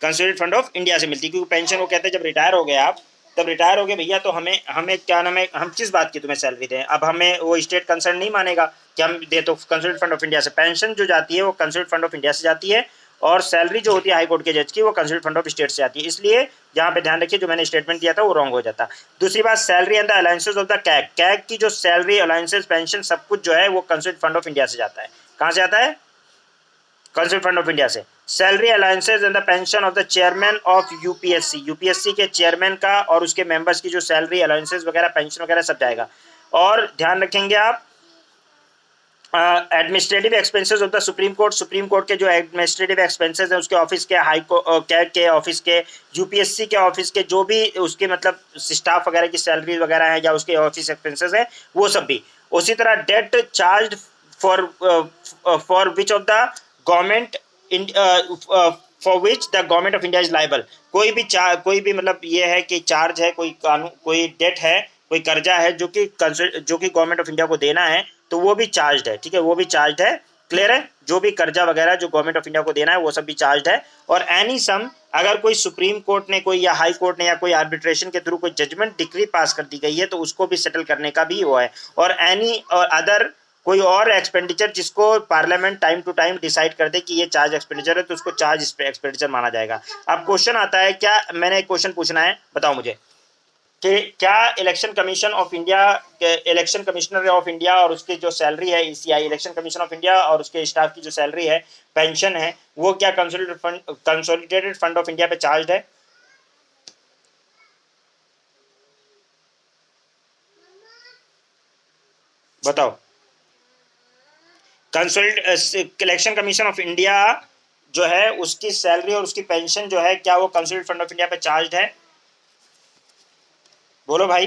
कंसोलिडेटेड फंड ऑफ इंडिया से मिलती है। क्योंकि पेंशन वो कहते हैं जब रिटायर हो गए आप, तब रिटायर हो गए भैया, तो हमें हमें क्या नाम है, हम किस बात की तुम्हें सैलरी दें। अब हमें वो स्टेट कंसर्न नहीं मानेगा कि हम दे, तो कंसोलिडेटेड फंड ऑफ इंडिया से पेंशन जो जाती है वो कंसोलिडेटेड फंड ऑफ इंडिया से जाती है। और सैलरी जो होती है हाई कोर्ट के जज की वो कंसोलिडेटेड फंड ऑफ स्टेट से आती है। इसलिए यहाँ पे ध्यान रखिए, जो मैंने स्टेटमेंट दिया था वो रॉन्ग हो जाता। दूसरी बात, salary and the allowances of the CAG, CAG की जो सैलरी अलाउंसेस पेंशन सब कुछ जो है वो कंसोलिडेटेड फंड ऑफ इंडिया से जाता है। कहाँ से आता है, कंसोलिडेटेड फंड ऑफ इंडिया से। Salary allowances and the pension of the chairman of UPSC, UPSC के चेयरमैन का और उसके मेंबर्स की जो सैलरी अलाउंसेस वगैरह पेंशन वगैरह सब जाएगा। और ध्यान रखेंगे आप, administrative expenses of the supreme court, supreme court के जो एडमिनिस्ट्रेटिव एक्सपेंसेस है उसके ऑफिस के, हाई कैग के ऑफिस के, यूपीएससी के ऑफिस के, जो भी उसके मतलब स्टाफ वगैरह की सैलरी वगैरह है या उसके ऑफिस एक्सपेंसेस है, वो सब भी। उसी तरह debt charge for which of the government in for which the government of India is liable, कोई भी मतलब ये है कि चार्ज है, कोई कानून, कोई डेट है, कोई कर्जा है जो कि गवर्नमेंट ऑफ इंडिया को देना है, तो वो भी चार्ज है। ठीक है, वो भी चार्ज है, क्लियर है। जो भी कर्जा वगैरह जो गवर्नमेंट ऑफ इंडिया को देना है वो सब भी चार्ज है। और एनी सम, अगर कोई सुप्रीम कोर्ट ने कोई या हाई कोर्ट ने या कोई आर्बिट्रेशन के थ्रू कोई जजमेंट डिक्री पास कर दी गई है तो उसको भी सेटल करने का भी वो है। और एनी और अदर कोई और एक्सपेंडिचर जिसको parliament time to time decide कर दे कि ये चार्ज एक्सपेंडिचर है, तो उसको चार्ज एक्सपेंडिचर माना जाएगा। अब क्वेश्चन आता है, क्या मैंने एक क्वेश्चन पूछना है, बताओ मुझे कि क्या election commission of India, election commissioner of India और उसकी जो सैलरी है, ECI election commission of India और उसके स्टाफ की जो सैलरी है, पेंशन है, वो क्या कंसोलिडेटेड फंड ऑफ इंडिया पे चार्ज है? बताओ। Consolidate election commission of India जो है उसकी सैलरी और उसकी पेंशन जो है, क्या वो कंसोलिडेटेड फंड ऑफ इंडिया पे चार्ज है? बोलो भाई।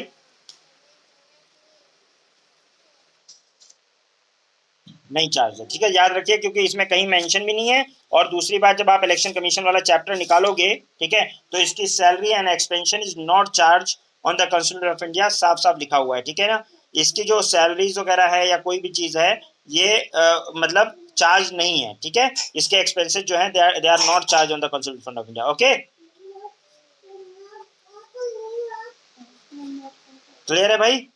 नहीं चार्ज है, ठीक है, याद रखिए, क्योंकि इसमें कहीं मेंशन भी नहीं है। और दूसरी बात, जब आप इलेक्शन कमीशन वाला चैप्टर निकालोगे, ठीक है, तो इसकी salary and expansion is not charge on the consolidated of India, साफ साफ लिखा हुआ है, ठीक है ना। इसकी जो सैलरीज वगैरह है या कोई भी चीज है ये मतलब चार्ज नहीं है, ठीक है। इसके एक्सपेंसेस जो है they are not charge on the consultant fund of India. Okay, clear है भाई?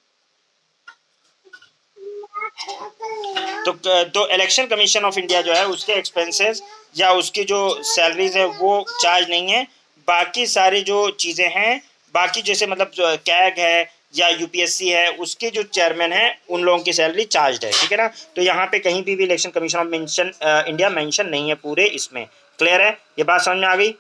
तो इलेक्शन कमीशन ऑफ इंडिया जो है उसके एक्सपेंसेस या उसकी जो सैलरीज है वो चार्ज नहीं है। बाकी सारी जो चीज़ें हैं, बाकी जैसे मतलब कैग है या यूपीएससी है, उसके जो चेयरमैन है उन लोगों की सैलरी चार्ज है, ठीक है ना। तो यहाँ पे कहीं भी election commission of India mention नहीं है पूरे इसमें। क्लियर है? ये बात समझ में आ गई?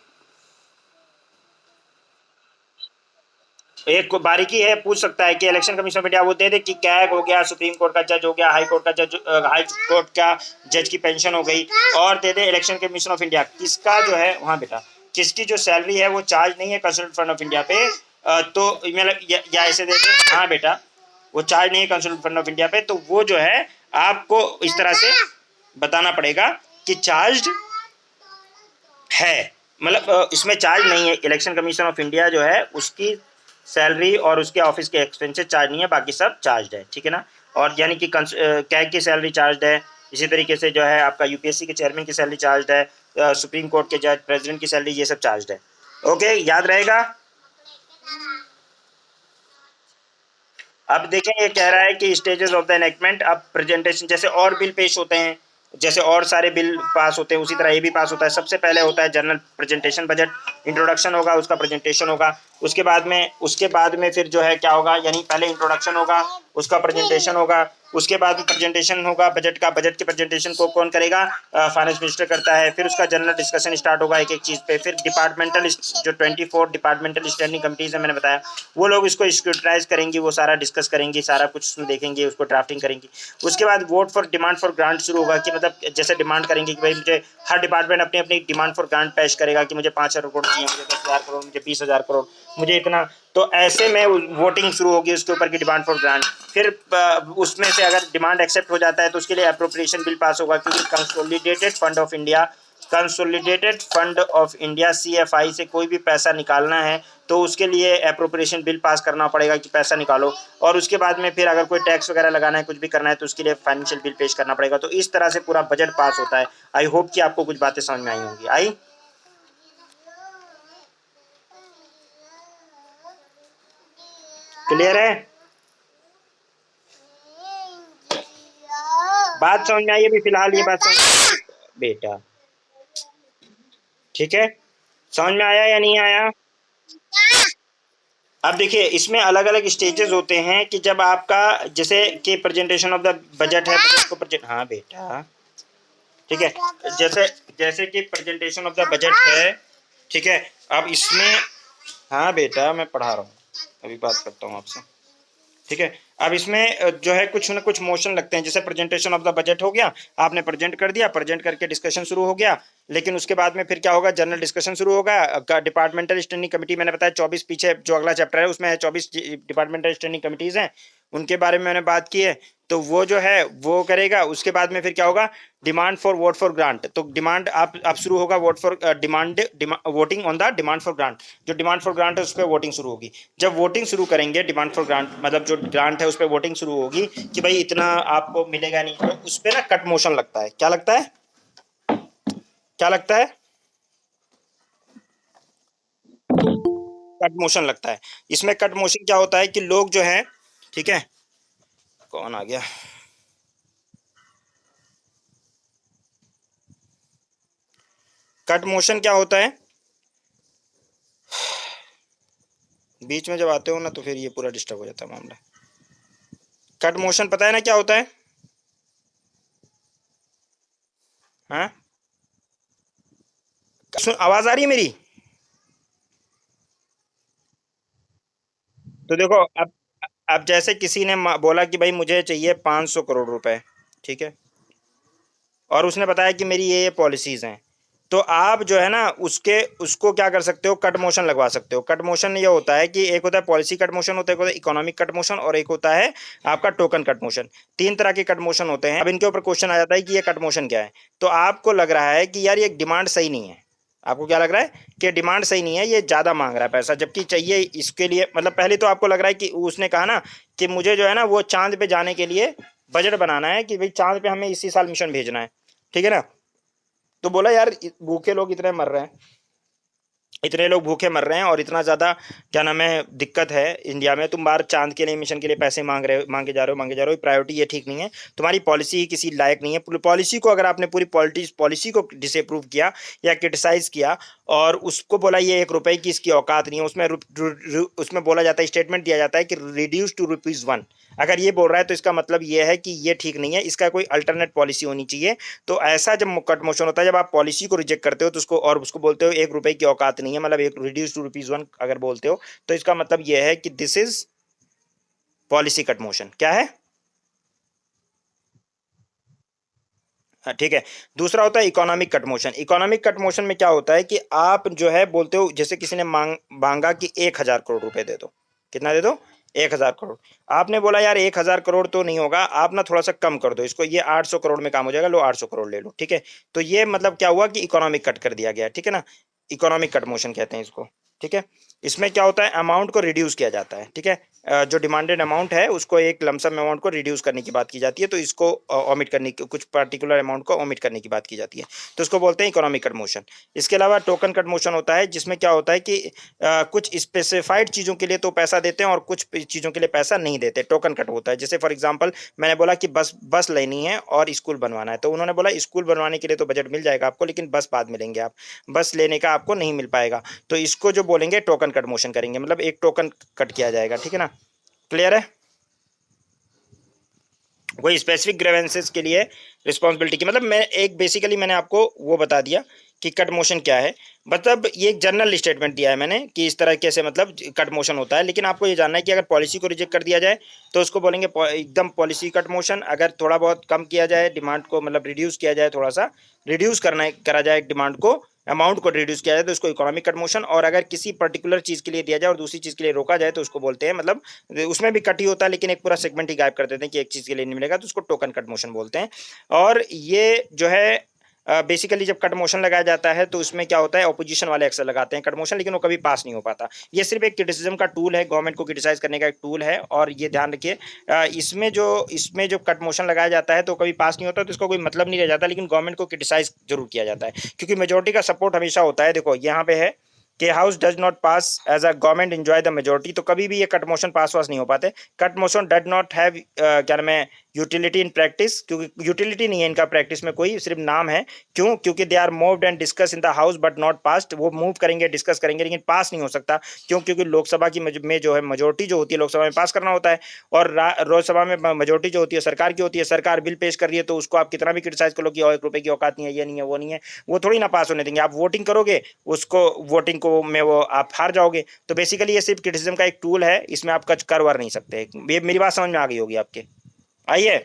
एक बारीकी है, पूछ सकता है कि इलेक्शन कमीशन ऑफ इंडिया वो दे दे कि कैग हो गया, सुप्रीम कोर्ट का जज हो गया, हाई कोर्ट का जज, हाई कोर्ट का जज की पेंशन हो गई, और दे दे इलेक्शन कमीशन ऑफ इंडिया किसका जो है वहाँ बेटा किसकी जो सैलरी है वो चार्ज नहीं है कंसल्टेंट फंड ऑफ इंडिया पे। तो मतलब या ऐसे दे दे, हाँ बेटा वो चार्ज नहीं है कंसल्टेंट फंड ऑफ इंडिया पे, तो वो जो है आपको इस तरह से बताना पड़ेगा कि चार्ज है, मतलब इसमें चार्ज नहीं है। इलेक्शन कमीशन ऑफ इंडिया जो है उसकी सैलरी और उसके ऑफिस के एक्सपेंसेस चार्ज नहीं है, बाकी सब चार्ज है, ठीक है ना। और यानी कि कैग की सैलरी चार्ज है, इसी तरीके से जो है आपका यूपीएससी के चेयरमैन की सैलरी चार्ज है, सुप्रीम कोर्ट के जज, प्रेसिडेंट की सैलरी, ये सब चार्ज है। ओके, याद रहेगा। अब देखें ये कह रहा है कि स्टेजेस ऑफ द एनेक्टमेंट, अब प्रेजेंटेशन जैसे और बिल पेश होते हैं, जैसे और सारे बिल पास होते हैं उसी तरह ये भी पास होता है। सबसे पहले होता है जनरल प्रेजेंटेशन, बजट इंट्रोडक्शन होगा, उसका प्रेजेंटेशन होगा। उसके बाद में फिर जो है क्या होगा, यानी पहले इंट्रोडक्शन होगा, उसका प्रेजेंटेशन होगा, उसके बाद में प्रेजेंटेशन होगा बजट का। बजट के प्रेजेंटेशन को कौन करेगा? फाइनेंस मिनिस्टर करता है। फिर उसका जनरल डिस्कशन स्टार्ट होगा एक एक चीज़ पे। फिर डिपार्टमेंटल जो 24 डिपार्टमेंटल स्टैंडिंग कमिटीज़ है मैंने बताया, वो लोग इसको स्क्रूटनाइज करेंगी, वो सारा डिस्कस करेंगी, सारा कुछ उसमें देखेंगे, उसको ड्राफ्टिंग करेंगी। उसके बाद vote for demand for grant शुरू होगा कि मतलब जैसे डिमांड करेंगे कि भाई मुझे, हर डिपार्टमेंट अपनी अपनी डिमांड फॉर ग्रांट पेश करेगा कि मुझे 5,000 करोड़ चाहिए, मुझे 10,000 करोड़, मुझे 20,000 करोड़, मुझे इतना। तो ऐसे में वोटिंग शुरू होगी उसके ऊपर की डिमांड फॉर ग्रांट। फिर उसमें से अगर डिमांड एक्सेप्ट हो जाता है तो उसके लिए अप्रोप्रिएशन बिल पास होगा, क्योंकि consolidated fund of India CFI से कोई भी पैसा निकालना है तो उसके लिए अप्रोप्रिएशन बिल पास करना पड़ेगा कि पैसा निकालो। और उसके बाद में फिर अगर कोई टैक्स वगैरह लगाना है, कुछ भी करना है, तो उसके लिए फाइनेंशियल बिल पेश करना पड़ेगा। तो इस तरह से पूरा बजट पास होता है। आई होप कि आपको कुछ बातें समझ में आई होंगी। आई क्लियर है? बात समझ में आई अभी फिलहाल? ये बात समझ बेटा, ठीक है, समझ में आया या नहीं आया? अब देखिए इसमें अलग अलग स्टेजेस होते हैं कि जब आपका जैसे कि प्रेजेंटेशन ऑफ द बजट है, बजट को प्रेजेंट, हाँ बेटा ठीक है, जैसे जैसे कि प्रेजेंटेशन ऑफ द बजट है, ठीक है। अब इसमें, हाँ बेटा मैं पढ़ा रहा हूँ, अभी बात करता हूँ आपसे, ठीक है। अब इसमें जो है कुछ ना कुछ मोशन लगते हैं। जैसे प्रेजेंटेशन ऑफ द बजट हो गया, आपने प्रेजेंट कर दिया, प्रेजेंट करके डिस्कशन शुरू हो गया। लेकिन उसके बाद में फिर क्या होगा, जनरल डिस्कशन शुरू होगा। डिपार्टमेंटल स्टैंडिंग कमेटी मैंने बताया 24, पीछे जो अगला चैप्टर है उसमें है 24 डिपार्टमेंटल स्टैंडिंग कमिटीज़ हैं, उनके बारे में मैंने बात की है। तो वो जो है वो करेगा। उसके बाद में फिर क्या होगा, demand for vote for grant. तो डिमांड आप शुरू होगा, vote for demand voting on the demand for grant. जो डिमांड फॉर ग्रांट है उस पर वोटिंग शुरू होगी। जब वोटिंग शुरू करेंगे डिमांड फॉर ग्रांट, मतलब जो ग्रांट है उस पर वोटिंग शुरू होगी कि भाई इतना आपको मिलेगा नहीं, तो उस पर ना कट मोशन लगता है। क्या लगता है? क्या लगता है? कट मोशन लगता है। इसमें कट मोशन क्या होता है कि लोग जो है, ठीक है, कौन आ गया, कट मोशन क्या होता है, बीच में जब आते हो ना तो फिर ये पूरा डिस्टर्ब हो जाता है मामला। कट मोशन पता है ना क्या होता है? हाँ, आवाज आ रही है मेरी? तो देखो, अब जैसे किसी ने बोला कि भाई मुझे चाहिए 500 करोड़ रुपए, ठीक है, और उसने बताया कि मेरी ये पॉलिसीज हैं, तो आप जो है ना उसके उसको क्या कर सकते हो, कट मोशन लगवा सकते हो। कट मोशन ये होता है कि एक होता है पॉलिसी कट मोशन, होता है एक होता है इकोनॉमिक कट मोशन, और एक होता है आपका टोकन कट मोशन। तीन तरह के कट मोशन होते हैं। अब इनके ऊपर क्वेश्चन आ जाता है कि ये कट मोशन क्या है। तो आपको लग रहा है कि यार ये डिमांड सही नहीं है, आपको क्या लग रहा है कि डिमांड सही नहीं है, ये ज्यादा मांग रहा है पैसा, जबकि चाहिए इसके लिए, मतलब पहले तो आपको लग रहा है कि उसने कहा ना कि मुझे जो है ना वो चांद पे जाने के लिए बजट बनाना है कि भाई चांद पे हमें इसी साल मिशन भेजना है, ठीक है ना। तो बोला यार भूखे लोग इतने मर रहे हैं, इतने लोग भूखे मर रहे हैं और इतना ज्यादा क्या नाम है दिक्कत है इंडिया में, तुम बाहर चांद के लिए मिशन के लिए पैसे मांगे जा रहे हो, प्रायोरिटी ये ठीक नहीं है, तुम्हारी पॉलिसी ही किसी लायक नहीं है। पूरी पॉलिसी को अगर आपने पूरी पॉलिसी को डिसअप्रूव किया या क्रिटिसाइज किया और उसको बोला ये 1 रुपए की इसकी औकात नहीं है, उसमें बोला जाता है, स्टेटमेंट दिया जाता है कि रिड्यूस टू ₹1, अगर ये बोल रहा है तो इसका मतलब ये है कि ये ठीक नहीं है, इसका कोई अल्टरनेट पॉलिसी होनी चाहिए। तो ऐसा जब कट मोशन होता है, जब आप पॉलिसी को रिजेक्ट करते हो तो उसको और उसको बोलते हो 1 रुपए की औकात नहीं है, मतलब एक रिड्यूस टू ₹1 अगर बोलते हो तो इसका मतलब यह है कि this is policy cut motion. क्या है? हाँ, ठीक है। दूसरा होता है economic cut motion. Economic cut motion में क्या होता है कि आप जो है बोलते हो, जैसे किसी ने मांगा कि 1,000 करोड़ रुपए दे दो, कितना दे दो? 1,000 करोड़। आपने बोला यार 1,000 करोड़ तो नहीं होगा, आप ना थोड़ा सा कम कर दो इसको, ये 800 करोड़ में काम हो जाएगा, लो 800 करोड़ ले लो, ठीक है। तो ये मतलब क्या हुआ कि इकोनॉमिक कट कर दिया गया, ठीक है ना। इकोनॉमिक कट मोशन कहते हैं इसको, ठीक है। इसमें क्या होता है, अमाउंट को रिड्यूस किया जाता है, ठीक है। जो डिमांडेड अमाउंट है उसको, एक लमसम अमाउंट को रिड्यूस करने की बात की जाती है, तो इसको ओमिट करने की, कुछ पर्टिकुलर अमाउंट को ओमिट करने की बात की जाती है, तो इसको बोलते हैं इकोनॉमिक कट मोशन। इसके अलावा टोकन कट मोशन होता है, जिसमें क्या होता है कि कुछ स्पेसिफाइड चीज़ों के लिए तो पैसा देते हैं और कुछ चीज़ों के लिए पैसा नहीं देते, टोकन कट होता है। जैसे फॉर एग्जाम्पल मैंने बोला कि बस बस लेनी है और स्कूल बनवाना है, तो उन्होंने बोला स्कूल बनवाने के लिए तो बजट मिल जाएगा आपको, लेकिन बस बाद में लेंगे, आप बस लेने का आपको नहीं मिल पाएगा। तो इसको जो बोलेंगे टोकन कट मोशन करेंगे, मतलब एक टोकन कट किया जाएगा, ठीक है ना। क्लियर है? कोई स्पेसिफिक ग्रेवेंसेस के लिए रिस्पॉन्सिबिलिटी की, मतलब मैं एक बेसिकली मैंने आपको वो बता दिया कि कट मोशन क्या है। मतलब ये एक जनरल स्टेटमेंट दिया है मैंने कि इस तरह कैसे मतलब कट मोशन होता है, लेकिन आपको ये जानना है कि अगर पॉलिसी को रिजेक्ट कर दिया जाए तो उसको बोलेंगे एकदम पॉलिसी कट मोशन। अगर थोड़ा बहुत कम किया जाए डिमांड को, मतलब रिड्यूस किया जाए, थोड़ा सा रिड्यूस करा जाए डिमांड को, अमाउंट को रिड्यूस किया जाए तो उसको इकोनॉमिक कट मोशन। और अगर किसी पर्टिकुलर चीज़ के लिए दिया जाए और दूसरी चीज़ के लिए रोका जाए तो उसको बोलते हैं, मतलब उसमें भी कट ही होता है लेकिन एक पूरा सेगमेंट ही गायब कर देते हैं कि एक चीज़ के लिए नहीं मिलेगा, तो उसको टोकन कट मोशन बोलते हैं। और ये जो है बेसिकली जब कट मोशन लगाया जाता है तो उसमें क्या होता है, ऑपोजिशन वाले अक्सर लगाते हैं कट मोशन, लेकिन वो कभी पास नहीं हो पाता। ये सिर्फ एक क्रिटिसिज्म का टूल है, गवर्नमेंट को क्रिटिसाइज करने का एक टूल है। और ये ध्यान रखिए, इसमें जो कट मोशन लगाया जाता है तो कभी पास नहीं होता, तो इसका कोई मतलब नहीं रह जाता, लेकिन गवर्नमेंट को क्रिटिसाइज जरूर किया जाता है क्योंकि मेजोरिटी का सपोर्ट हमेशा होता है। देखो यहाँ पे है कि house does not pass as a government enjoy the majority, तो कभी भी ये कट मोशन पास वास नहीं हो पाते। Cut motion does not have क्या नाम है यूटिलिटी इन प्रैक्टिस, क्योंकि यूटिलिटी नहीं है इनका प्रैक्टिस में कोई, सिर्फ नाम है। क्यों? क्योंकि they are moved and discuss in the house but not passed, वो मूव करेंगे डिस्कस करेंगे लेकिन पास नहीं हो सकता। क्यों? क्योंकि लोकसभा की में जो है मेजोरिटी जो होती है लोकसभा में पास करना होता है, और राज्यसभा में मेजोरिटी जो होती है सरकार की होती है। सरकार बिल पेश कर रही है तो उसको आप कितना भी क्रिटिसाइज करो कि 1 रुपए की औकात नहीं है, ये नहीं है, वो नहीं है, वो थोड़ी ना पास होने देंगे। आप वोटिंग करोगे उसको, वोटिंग को में वो आप हार जाओगे। तो बेसिकली ये सिर्फ क्रिटिसिज्म का एक टूल है, इसमें आप कुछ कर वर नहीं सकते। ये मेरी बात समझ में आ गई होगी आपके? आइए,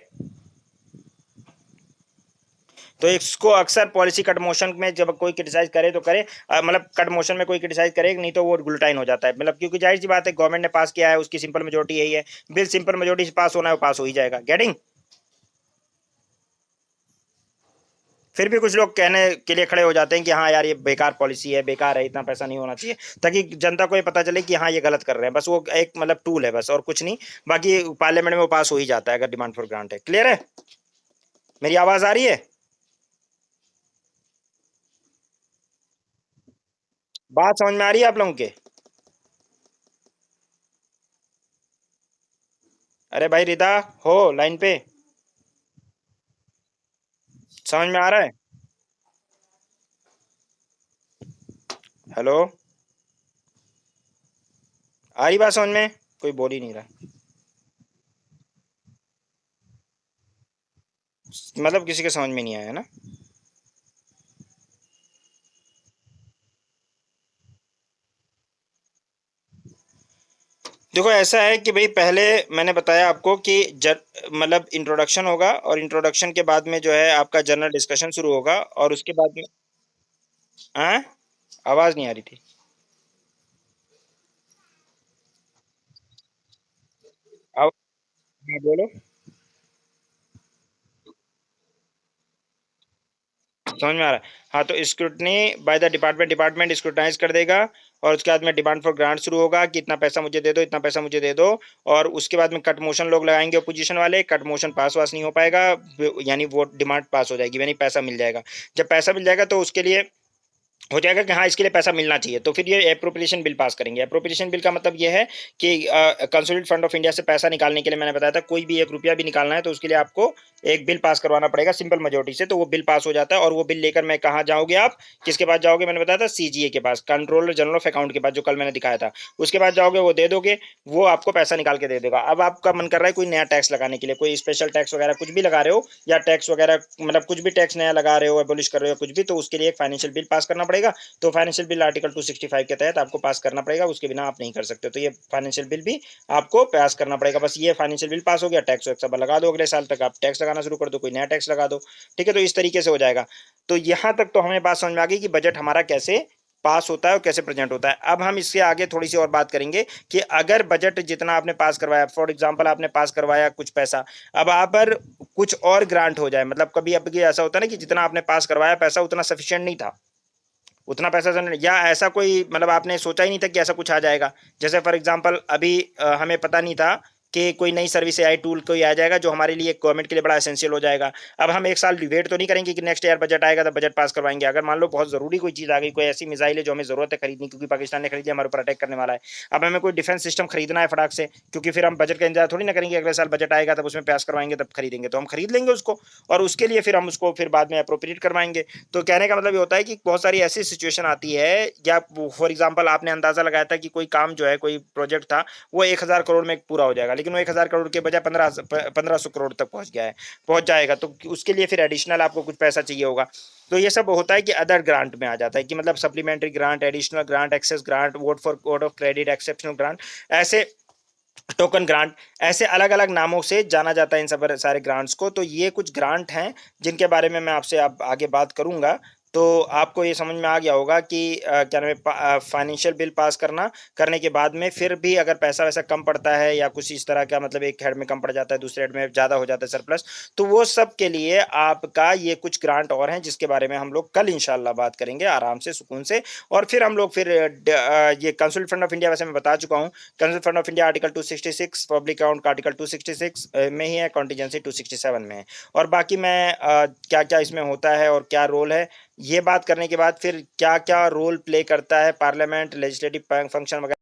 तो इसको अक्सर पॉलिसी कट मोशन में जब कोई क्रिटिसाइज करे तो करे, मतलब कट मोशन में कोई क्रिटिसाइज करे, नहीं तो वो गुलटाइन हो जाता है। मतलब क्योंकि जाहिर सी बात है गवर्नमेंट ने पास किया है, उसकी सिंपल मेजोरिटी यही है, बिल सिंपल मेजोरिटी से पास होना है, वो पास हो ही जाएगा। गेटिंग? फिर भी कुछ लोग कहने के लिए खड़े हो जाते हैं कि हाँ यार ये बेकार पॉलिसी है, बेकार है, इतना पैसा नहीं होना चाहिए, ताकि जनता को ये पता चले कि हाँ ये गलत कर रहे हैं। बस वो एक मतलब टूल है बस, और कुछ नहीं। बाकी पार्लियामेंट में वो पास हो ही जाता है अगर डिमांड फॉर ग्रांट है। क्लियर है? मेरी आवाज आ रही है? बात समझ में आ रही है आप लोगों के? अरे भाई रिदा, हो लाइन पे? समझ में आ रहा है? हेलो, आ रही बात समझ में? कोई बोल ही नहीं रहा, मतलब किसी के समझ में नहीं आया ना। देखो ऐसा है कि भाई पहले मैंने बताया आपको कि मतलब इंट्रोडक्शन होगा, और इंट्रोडक्शन के बाद में जो है आपका जनरल डिस्कशन शुरू होगा, और उसके बाद में हाँ, आवाज नहीं आ रही थी। अब हाँ, बोलो। समझ में आ रहा है? हाँ, तो scrutiny by the department, department scrutinise कर देगा और उसके बाद में डिमांड फॉर ग्रांट शुरू होगा कि इतना पैसा मुझे दे दो, इतना पैसा मुझे दे दो। और उसके बाद में कट मोशन लोग लगाएंगे अपोजिशन वाले, कट मोशन पास वास नहीं हो पाएगा, यानी वोट डिमांड पास हो जाएगी, यानी पैसा मिल जाएगा। जब पैसा मिल जाएगा तो उसके लिए हो जाएगा कि हाँ इसके लिए पैसा मिलना चाहिए, तो फिर ये एप्रोप्रिएशन बिल पास करेंगे। एप्रोप्रिएशन बिल का मतलब ये है कि कंसोलिडेटेड फंड ऑफ इंडिया से पैसा निकालने के लिए मैंने बताया था कोई भी 1 रुपया भी निकालना है तो उसके लिए आपको एक बिल पास करवाना पड़ेगा सिंपल मेजोरिटी से, तो वो बिल पास हो जाता है। और वो बिल लेकर मैं कहाँ जाओगे आप, किसके पास जाओगे, मैंने बताया था सीजीए के पास, कंट्रोलर जनरल ऑफ अकाउंट के पास, जो कल मैंने दिखाया था, उसके पास जाओगे, वो दे दोगे, वो आपको पैसा निकाल के दे देगा। अब आपका मन कर रहा है कोई नया टैक्स लगाने के लिए, कोई स्पेशल टैक्स वगैरह कुछ भी लगा रहे हो, या टैक्स वगैरह मतलब कुछ भी टैक्स नया लगा रहे हो, एबोलिश कर रहे हो कुछ भी, तो उसके लिए एक फाइनेंशियल बिल पास करना पड़ेगा। तो फाइनेंशियल बिल आर्टिकल 265 के तहत आपको पास करना पड़ेगा, उसके बिना आप नहीं कर सकते। तो ये फाइनेंशियल बिल भी आपको पास करना पड़ेगा। बस ये फाइनेंशियल बिल पास हो गया, टैक्स वैक्स सब लगा दो, अगले साल तक आप टैक्स लगाना शुरू कर दो, कोई नया टैक्स लगा दो, ठीक है। तो इस तरीके से हो जाएगा। तो यहां तक तो हमें बात समझ में आ गई कि बजट हमारा कैसे पास होता है और कैसे प्रेजेंट होता है। अब हम इससे आगे थोड़ी सी और बात करेंगे कि अगर बजट जितना आपने पास करवाया, फॉर एग्जांपल आपने पास करवाया कुछ पैसा, अब आप पर कुछ और ग्रांट हो जाए, मतलब कभी अब ऐसा होता है ना कि जितना आपने पास करवाया पैसा उतना सफिशिएंट नहीं था, उतना पैसा या ऐसा कोई मतलब आपने सोचा ही नहीं था कि ऐसा कुछ आ जाएगा। जैसे फॉर एग्जांपल अभी हमें पता नहीं था कि कोई नई सर्विस एआई टूल कोई आ जाएगा जो हमारे लिए गवर्नमेंट के लिए बड़ा एसेंशियल हो जाएगा। अब हम एक साल वेट तो नहीं करेंगे कि नेक्स्ट ईयर बजट आएगा तब बजट पास करवाएंगे। अगर मान लो बहुत जरूरी कोई चीज़ आ गई, कोई ऐसी मिसाइल है जो हमें जरूरत है खरीदनी क्योंकि पाकिस्तान ने खरीदी, हमारे ऊपर अटैक करने वाला है, अब हमें कोई डिफेंस सिस्टम खरीदना है फटाक से, क्योंकि फिर हम बजट का इंतजार थोड़ी ना करेंगे अगले साल बजट आएगा तब उसमें पास करवाएंगे तब खरीदेंगे, तो हम खरीद लेंगे उसको और उसके लिए फिर हम उसको फिर बाद में अप्रोप्रिएट करवाएंगे। तो कहने का मतलब ये होता है कि बहुत सारी ऐसी सिचुएशन आती है, या फॉर एग्जाम्पल आपने अंदाजा लगाया था कि कोई काम जो है कोई प्रोजेक्ट था वो 1,000 करोड़ में पूरा हो जाएगा, लेकिन वो 1,000 करोड़ के बजाय 1500 करोड़ तक पहुंच गया है, पहुंच जाएगा, तो उसके लिए फिर एडिशनल आपको कुछ पैसा चाहिए होगा। तो ये सब होता है कि अदर ग्रांट में आ जाता है कि मतलब supplementary grant, additional grant, excess grant, vote for code of credit, exceptional grant, ऐसे टोकन ग्रांट, ऐसे अलग अलग नामों से जाना जाता है इन सब सारे ग्रांट्स को। तो ये कुछ ग्रांट हैं जिनके बारे में मैं आपसे अब आगे बात करूंगा। तो आपको ये समझ में आ गया होगा कि क्या नाम है, फाइनेंशियल बिल पास करने के बाद में फिर भी अगर पैसा वैसा कम पड़ता है या कुछ इस तरह का, मतलब एक हेड में कम पड़ जाता है दूसरे हेड में ज़्यादा हो जाता है सरप्लस, तो वो सब के लिए आपका ये कुछ ग्रांट और हैं जिसके बारे में हम लोग कल इंशाल्लाह बात करेंगे आराम से सुकून से। और फिर हम लोग फिर ये कंसोलिडेटेड फंड ऑफ इंडिया वैसे मैं बता चुका हूँ, consolidated fund of India article 266, public account का आर्टिकल 266 में ही है, कॉन्टीजेंसी 267 में है। और बाकी मैं क्या क्या इसमें होता है और क्या रोल है, ये बात करने के बाद फिर क्या क्या रोल प्ले करता है पार्लियामेंट, लेजिस्लेटिव फंक्शन वगैरह